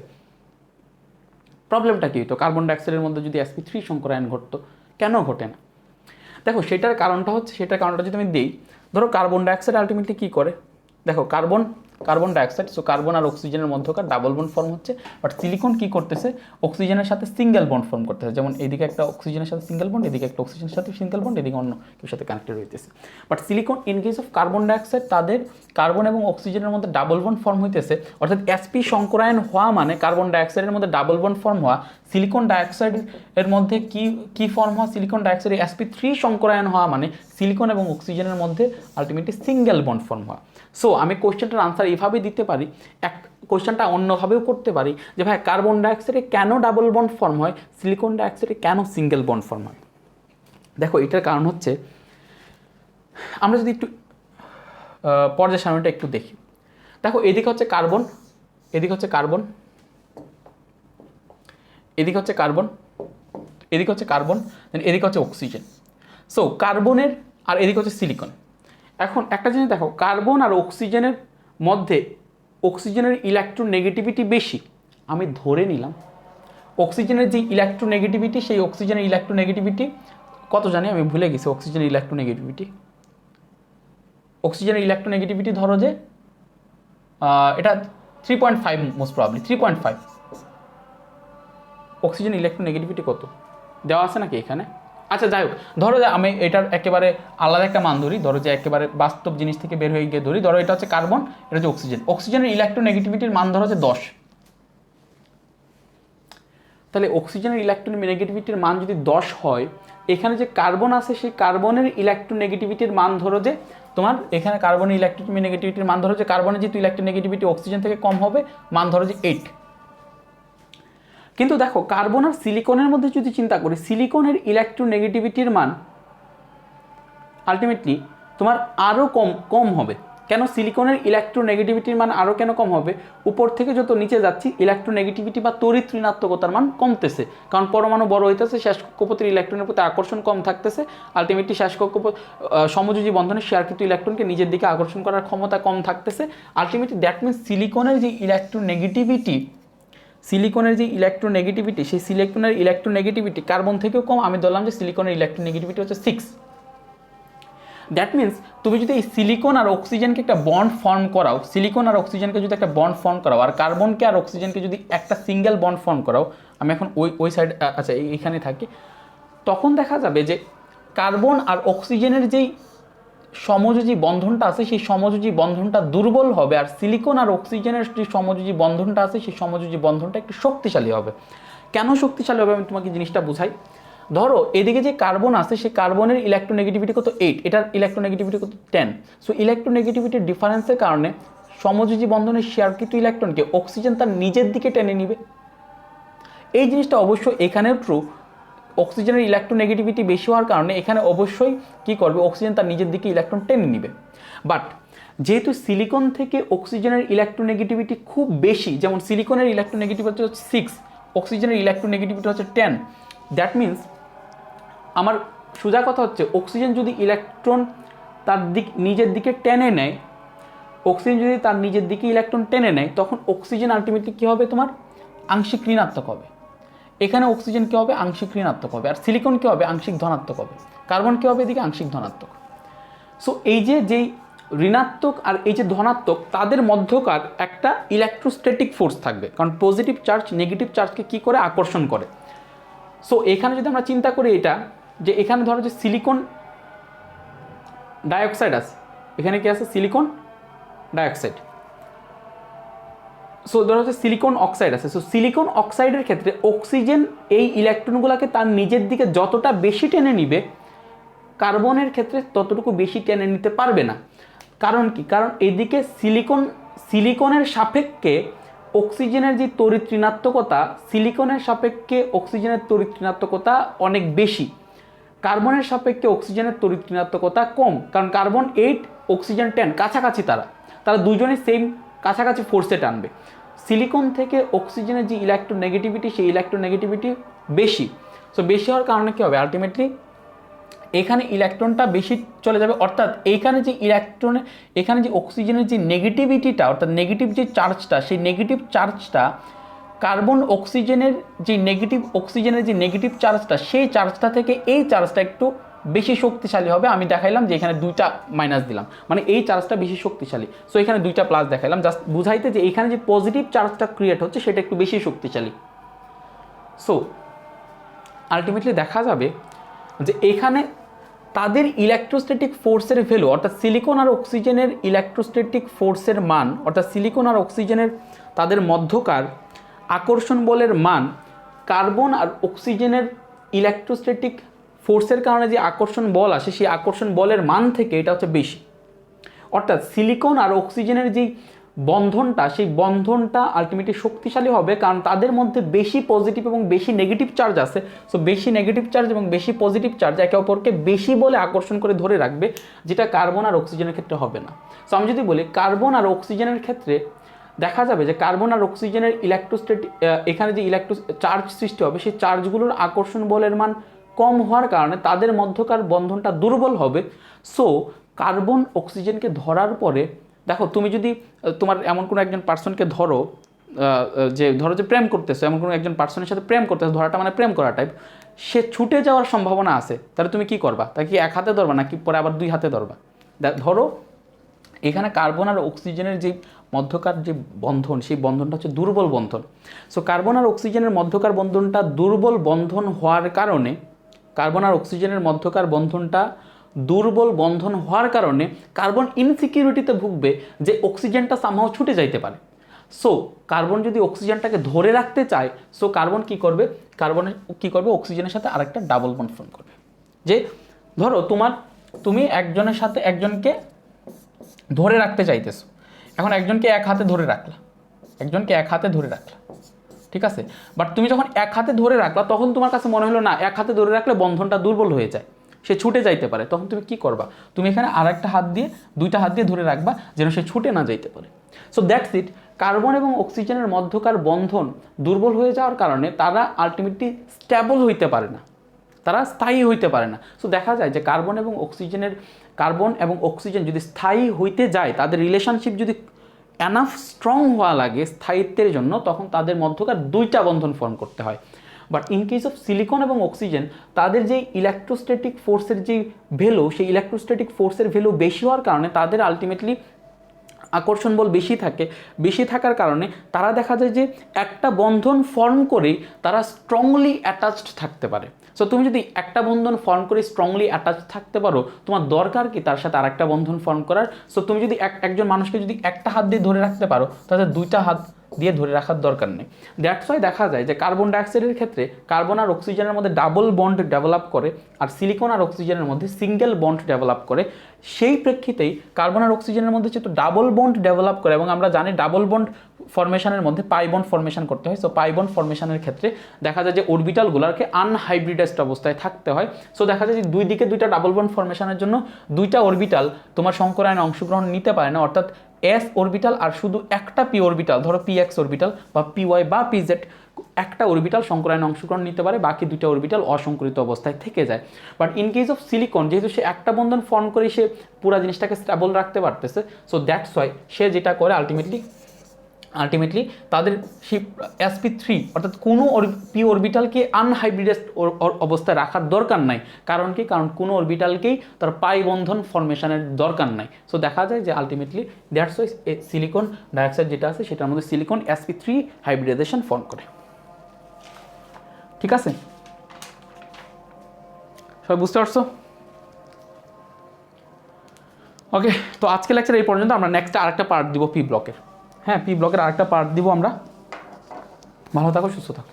প্রবলেমটা কি হতো? কার্বন ডাইঅক্সাইডের মধ্যে যদি sp3 সংকরায়ন ঘটতো, কেন ঘটে না? দেখো সেটার কারণটা যদি আমি দিই, ধরো কার্বন ডাইঅক্সাইড আলটিমেটলি কী করে, দেখো কার্বন ডাইঅক্সাইড, সো কার্বন আর অক্সিজেনের মধ্যকার ডাবল বন্ড ফর্ম হচ্ছে, বাট সিলিকন কি করতেছে, অক্সিজেনের সাথে সিঙ্গেল বন্ড ফর্ম করতেছে। যেমন এদিকে একটা অক্সিজেনের সাথে সিঙ্গেল বন্ড, এদিকে একটা অক্সিজেনের সাথে সিঙ্গেল বন্ড, এদিকে অন্য কেউ সাথে কানেক্টেড হইতেছে। But silicon in case of carbon dioxide তাদের কার্বন এবং অক্সিজেনের মধ্যে ডাবল বন্ড ফর্ম হইতেছে, অর্থাৎ sp সংকরায়ন হওয়া মানে কার্বন ডাইঅক্সাইডের মধ্যে ডাবল বন্ড ফর্ম হওয়া, সিলিকন ডাইঅক্সাইডের মধ্যে কি ফর্ম হওয়া, সিলিকন ডাইঅক্সাইডের sp3 সংকরায়ন হওয়া মানে সিলিকন এবং অক্সিজেনের মধ্যে আলটিমেটলি সিঙ্গেল বন্ড ফর্ম হওয়া। সো আমি কোশ্চেনটার আনসার এইভাবে দিতে পারি, কোশ্চেনটা অন্যভাবেও করতে পারি যে ভাই কার্বন ডাইঅক্সাইডে কেন ডাবল বন্ড ফর্ম হয়, সিলিকন ডাইঅক্সাইডে কেন সিঙ্গেল বন্ড ফর্ম হয়। দেখো এটার কারণ হচ্ছে, আমরা যদি একটু পর্যায় সারণীটা একটু দেখি, দেখো এদিকে হচ্ছে কার্বন, এদিকে হচ্ছে কার্বন, এদিকে হচ্ছে কার্বন, এদিকে হচ্ছে কার্বন, এদিকে হচ্ছে অক্সিজেন। সো কার্বনের আর এদিকে হচ্ছে সিলিকন। এখন একটা জিনিস দেখো, কার্বন আর অক্সিজেনের মধ্যে অক্সিজেনের ইলেকট্রোনেগেটিভিটি বেশি। আমি ধরে নিলাম অক্সিজেনের যে ইলেকট্রোনেগেটিভিটি, সেই অক্সিজেনের ইলেকট্রোনেগেটিভিটি কত জানি আমি ভুলে গেছি। অক্সিজেনের ইলেকট্রোনেগেটিভিটি ধরো যে এটা 3.5 মোস্ট প্রবাবলি 3.5। অক্সিজেনের ইলেকট্রোনেগেটিভিটি কত দেওয়া আছে নাকি এখানে? আচ্ছা যাই হোক, ধরো যে আমি এটার একেবারে আলাদা একটা মান ধরি, ধরো যে একেবারে বাস্তব জিনিস থেকে বের হয়ে গিয়ে ধরি, ধরো এটা হচ্ছে কার্বন, এটা হচ্ছে অক্সিজেন। অক্সিজেনের ইলেকট্রোনেগেটিভিটির মান ধরো যে 10। তাহলে অক্সিজেনের ইলেকট্রোনেগেটিভিটির মান যদি 10 হয়, এখানে যে কার্বন আছে সেই কার্বনের ইলেকট্রোনেগেটিভিটির মান ধরো যে তোমার এখানে কার্বনের ইলেকট্রোনেগেটিভিটির মান ধরো যে কার্বনের যেহেতু ইলেকট্রোনেগেটিভিটি অক্সিজেন থেকে কম হবে, মান ধরো যে 8। কিন্তু দেখো কার্বন আর সিলিকনের মধ্যে যদি চিন্তা করি, সিলিকনের ইলেকট্রোনেগেটিভিটির মান আলটিমেটলি তোমার আরও কম হবে। কেন সিলিকনের ইলেকট্রোনেগেটিভিটির মান আরও কেন কম হবে? উপর থেকে যত নিচে যাচ্ছি ইলেকট্রোনেগেটিভিটি বা তড়িৎ ঋণাত্মকতার মান কমতেছে, কারণ পরমাণু বড় হইতেছে, শেষ কক্ষপথের ইলেকট্রনের প্রতি আকর্ষণ কম থাকতেছে, আলটিমেটলি শেষ কক্ষপথ সমযোজী বন্ধনের শেয়ারকৃত ইলেকট্রনকে নিজের দিকে আকর্ষণ করার ক্ষমতা কম থাকতেছে। আলটিমেটলি দ্যাট মিনস সিলিকনের যে ইলেকট্রোনেগেটিভিটি, সেই সিলিকনের ইলেকট্রোনেগেটিভিটি কার্বন থেকেও কম। আমি ধরলাম যে সিলিকনের ইলেকট্রোনেগেটিভিটি হচ্ছে 6। দ্যাট মিনস তুমি যদি এই সিলিকন আর অক্সিজেনকে একটা বন্ড ফর্ম করাও, আর কার্বনকে আর অক্সিজেনকে যদি একটা সিঙ্গেল বন্ড ফর্ম করাও, আমি এখন ওই সাইড আচ্ছা এইখানে থাকি, তখন দেখা যাবে যে কার্বন আর অক্সিজেনের যেই সমযোজী বন্ধনটা আছে সেই সমযোজী বন্ধনটা দুর্বল হবে, আর সিলিকন আর অক্সিজেনের যে সমযোজী বন্ধনটা আছে সেই সমযোজী বন্ধনটা একটু শক্তিশালী হবে। কেন শক্তিশালী হবে আমি তোমাকে জিনিসটা বুঝাই। ধরো এদিকে যে কার্বন আছে সেই কার্বনের ইলেকট্রোনেগেটিভিটি কত 8, এটার ইলেকট্রোনেগেটিভিটি কত 10। সো ইলেকট্রোনেগেটিভিটির ডিফারেন্সের কারণে সমযোজী বন্ধনের শেয়ারকৃত ইলেকট্রনকে অক্সিজেন তার নিজের দিকে টেনে নিবে। এই জিনিসটা অবশ্যই এখানেও ট্রু, অক্সিজেনের ইলেকট্রোনেগেটিভিটি বেশি হওয়ার কারণে এখানে অবশ্যই কি করবে, অক্সিজেন তার নিজের দিকে ইলেকট্রন টেনে নিবে। বাট যেহেতু সিলিকন থেকে অক্সিজেনের ইলেকট্রোনেগেটিভিটি খুব বেশি, যেমন সিলিকনের ইলেকট্রোনেগেটিভিটি হচ্ছে 6, অক্সিজেনের ইলেকট্রোনেগেটিভিটি হচ্ছে 10, দ্যাট মিন্স আমার সোজা কথা হচ্ছে অক্সিজেন যদি ইলেকট্রন তার নিজের দিকে টেনে নেয়, অক্সিজেন যদি তার নিজের দিকে ইলেকট্রন টেনে নেয়, তখন অক্সিজেন আলটিমেটলি কী হবে, তোমার আংশিক ঋণাত্মক হবে। এখানে অক্সিজেন কী হবে, আংশিক ঋণাত্মক হবে, আর সিলিকন কী হবে, আংশিক ধনাত্মক হবে, কার্বন কী হবে, এদিকে আংশিক ধনাত্মক। সো এই যে যেই ঋণাত্মক আর এই যে ধনাত্মক, তাদের মধ্যকার একটা ইলেকট্রোস্ট্যাটিক ফোর্স থাকবে, কারণ পজিটিভ চার্জ নেগেটিভ চার্জকে কী করে, আকর্ষণ করে। সো এখানে যদি আমরা চিন্তা করি এটা, যে এখানে ধরো যে সিলিকন ডাইঅক্সাইড আছে, এখানে কি আছে, সিলিকন ডাইঅক্সাইড। সো ধরো হচ্ছে সিলিকন অক্সাইড আছে। সো সিলিকন অক্সাইডের ক্ষেত্রে অক্সিজেন এই ইলেকট্রনগুলোকে তার নিজের দিকে যতটা বেশি টেনে নিবে, কার্বনের ক্ষেত্রে ততটুকু বেশি টেনে নিতে পারবে না। কারণ কি, কারণ এদিকে সিলিকনের সাপেক্ষে অক্সিজেনের যে তড়িৎ ঋণাত্মকতা, সিলিকনের সাপেক্ষে অক্সিজেনের তড়িৎ ঋণাত্মকতা অনেক বেশি, কার্বনের সাপেক্ষে অক্সিজেনের তড়িৎ ঋণাত্মকতা কম। কারণ কার্বন 8, অক্সিজেন 10, কাছাকাছি, তারা দুজনেই সেম কাছাকাছি ফোর্সে টানবে। সিলিকন থেকে অক্সিজেনের যে ইলেকট্রোনেগেটিভিটি, সেই ইলেকট্রোনেগেটিভিটি বেশি। সো বেশি হওয়ার কারণে কী হবে, আলটিমেটলি এখানে ইলেকট্রনটা বেশি চলে যাবে, অর্থাৎ এইখানে যে এখানে যে অক্সিজেনের যে নেগেটিভিটিটা, অর্থাৎ নেগেটিভ যে চার্জটা, সেই নেগেটিভ চার্জটা কার্বন অক্সিজেনের যে নেগেটিভ চার্জটা, সেই চার্জটা থেকে এই চার্জটা একটু বেশি শক্তিশালী হবে। আমি দেখাইলাম যে এখানে 2টা মাইনাস দিলাম, মানে এই চার্জটা বেশি শক্তিশালী। সো এখানে 2টা প্লাস দেখাইলাম, জাস্ট বুঝাইতে যে এখানে যে পজিটিভ চার্জটা ক্রিয়েট হচ্ছে সেটা একটু বেশি শক্তিশালী। সো আলটিমেটলি দেখা যাবে যে এখানে তাদের ইলেকট্রোস্ট্যাটিক ফোর্সের ভ্যালু, অর্থাৎ সিলিকন আর অক্সিজেনের ইলেকট্রোস্ট্যাটিক ফোর্সের মান, অর্থাৎ সিলিকন আর অক্সিজেনের তাদের মধ্যকার আকর্ষণ বলের মান, কার্বন আর অক্সিজেনের ইলেকট্রোস্ট্যাটিক ফোর্সের কারণে যে আকর্ষণ বল আসে, সেই আকর্ষণ বলের মান থেকে এটা হচ্ছে বেশি। অর্থাৎ সিলিকন আর অক্সিজেনের যেই বন্ধনটা, সেই বন্ধনটা আলটিমেটলি শক্তিশালী হবে, কারণ তাদের মধ্যে বেশি পজিটিভ এবং বেশি নেগেটিভ চার্জ আছে। সো বেশি নেগেটিভ চার্জ এবং বেশি পজিটিভ চার্জ একে অপরকে বেশি বলে আকর্ষণ করে ধরে রাখবে, যেটা কার্বন আর অক্সিজেনের ক্ষেত্রে হবে না। সো আমি যদি বলি কার্বন আর অক্সিজেনের ক্ষেত্রে দেখা যাবে যে কার্বন আর অক্সিজেনের ইলেকট্রোস্ট্যাটিক এখানে যে চার্জ সৃষ্টি হবে, সেই চার্জগুলোর আকর্ষণ বলের মান কম হওয়ার কারণে তাদের মধ্যকার বন্ধনটা দুর্বল হবে। সো কার্বন অক্সিজেনকে ধরার পরে দেখো, তুমি যদি তোমার এমন কোনো একজন পার্সনকে ধরো যে প্রেম করতেছো, এমন কোনো একজন পার্সনের সাথে প্রেম করতেছো, ধরাটা মানে প্রেম করা টাইপ, সে ছুটে যাওয়ার সম্ভাবনা আছে, তাহলে তুমি কি করবা, তাকে কি এক হাতে ধরবা নাকি পরে আবার 2 হাতে ধরবা? ধরো এখানে কার্বন আর অক্সিজেনের যে মধ্যকার যে বন্ধন, সেই বন্ধনটা হচ্ছে দুর্বল বন্ধন। সো কার্বন আর অক্সিজেনের মধ্যকার বন্ধনটা দুর্বল বন্ধন হওয়ার কারণে, কার্বন আর অক্সিজেনের মধ্যকার বন্ধনটা দুর্বল বন্ধন হওয়ার কারণে কার্বন ইনসিকিউরিটিতে ভুগবে যে অক্সিজেনটা সামহাও ছুটে যাইতে পারে। সো কার্বন যদি অক্সিজেনটাকে ধরে রাখতে চায়, সো কার্বন কি করবে, অক্সিজেনের সাথে আরেকটা ডাবল বন্ড ফর্ম করবে। যে ধরো তুমি একজনের সাথে একজনকে ধরে রাখতে চাইতেছো, এখন একজনকে এক হাতে ধরে রাখলা, ঠিক আছে, বাট তুমি যখন এক হাতে ধরে রাখলা, তখন তোমার কাছে মনে হলো না এক হাতে ধরে রাখলে বন্ধনটা দুর্বল হয়ে যায়, সে ছুটে যাইতে পারে, তখন তুমি কি করবা, তুমি এখানে আরেকটা হাত দিয়ে, 2টা হাত দিয়ে ধরে রাখবা যেন সে ছুটে না যাইতে পারে। So that's it. কার্বন এবং অক্সিজেনের মধ্যকার বন্ধন দুর্বল হয়ে যাওয়ার কারণে তারা আলটিমেটলি স্টেবল হইতে পারে না, তারা স্থায়ী হইতে পারে না। সো দেখা যায় যে কার্বন এবং অক্সিজেন যদি স্থায়ী হইতে যায়, তাদের রিলেশনশিপ যদি এনাফ স্ট্রং হওয়া লাগে স্থায়িত্বের জন্য, তখন তাদের মধ্যকার 2টা বন্ধন ফর্ম করতে হয়। But in case of silicon এবং অক্সিজেন, তাদের যেই ইলেকট্রোস্ট্যাটিক ফোর্সের যে ভ্যালু, সেই ইলেকট্রোস্ট্যাটিক ফোর্সের ভ্যালু বেশি হওয়ার কারণে তাদের আলটিমেটলি আকর্ষণ বল বেশি থাকার কারণে তারা দেখা যায় যে একটা বন্ধন ফর্ম করে তারা স্ট্রংলি অ্যাটাচড থাকতে পারে। সো তুমি যদি একটা বন্ধন ফর্ম করে স্ট্রংলি অ্যাটাচ থাকতে পারো, তোমার দরকার কি তার সাথে আরেকটা বন্ধন ফর্ম করার? সো তুমি যদি একজন মানুষকে যদি একটা হাত দিয়ে ধরে রাখতে পারো, তাহলে 2টা হাত দিয়ে ধরে রাখার দরকার নেই। দ্যাটস ওয়াই দেখা যায় যে কার্বন ডাইঅক্সাইডের ক্ষেত্রে কার্বন আর অক্সিজেনের মধ্যে ডাবল বন্ড ডেভেলপ করে, আর সিলিকন আর অক্সিজেনের মধ্যে সিঙ্গেল বন্ড ডেভেলপ করে। সেই প্রেক্ষিতেই কার্বন আর অক্সিজেনের মধ্যে যেহেতু ডাবল বন্ড ডেভেলপ করে, এবং আমরা জানি ডাবল বন্ড ফরমেশনের মধ্যে পাই বন্ড ফরমেশন করতে হয়। সো পাই বন্ড ফরমেশনের ক্ষেত্রে দেখা যায় যে অরবিটালগুলোকে আনহাইব্রিডাইজড অবস্থায় থাকতে হয়। সো দেখা যায় যে দুই দিকে দুইটা ডাবল বন্ড ফরমেশনের জন্য দুইটা অরবিটাল তোমার সংকরায়নে অংশগ্রহণ নিতে পারে না, অর্থাৎ এস অরবিটাল আর শুধু একটা পি অরবিটাল, ধরো পি এক্স অরবিটাল বা পি ওয়াই বা পি জেড, একটা অরবিটাল সংকরায়নে অংশগ্রহণ নিতে পারে, বাকি দুইটা অরবিটাল অসংকরিত অবস্থায় থেকে যায়। But in case of silicon, যেহেতু সে একটা বন্ধন ফর্ম করে সে পুরো জিনিসটাকে স্টেবল রাখতে পারতেছে, সো দ্যাটস ওয়াই সে যেটা করে আলটিমেটলি তাদের সেই sp3 অর্থাৎ কোনো পি অরবিটালকে আনহাইব্রিডাইজড অবস্থায় রাখার দরকার নাই। কারণ কি? কারণ কোনো অরবিটালকেই তার পাই বন্ধন ফরমেশনের দরকার নাই। সো দেখা যায় যে ultimately that's why silicon dioxide যেটা আছে সেটার মধ্যে সিলিকন sp3 হাইব্রিডাইজেশন ফর্ম করে। ঠিক আছে, সবাই বুঝতে পারছো? ওকে, তো আজকে লেকচার এই পর্যন্ত। আমরা নেক্সট আরেকটা পার্ট দিব পি ব্লকের। হ্যাঁ, পি ব্লকের আরেকটা পার্ট দিব আমরা। ভালো থাকো, সুস্থ থাকো।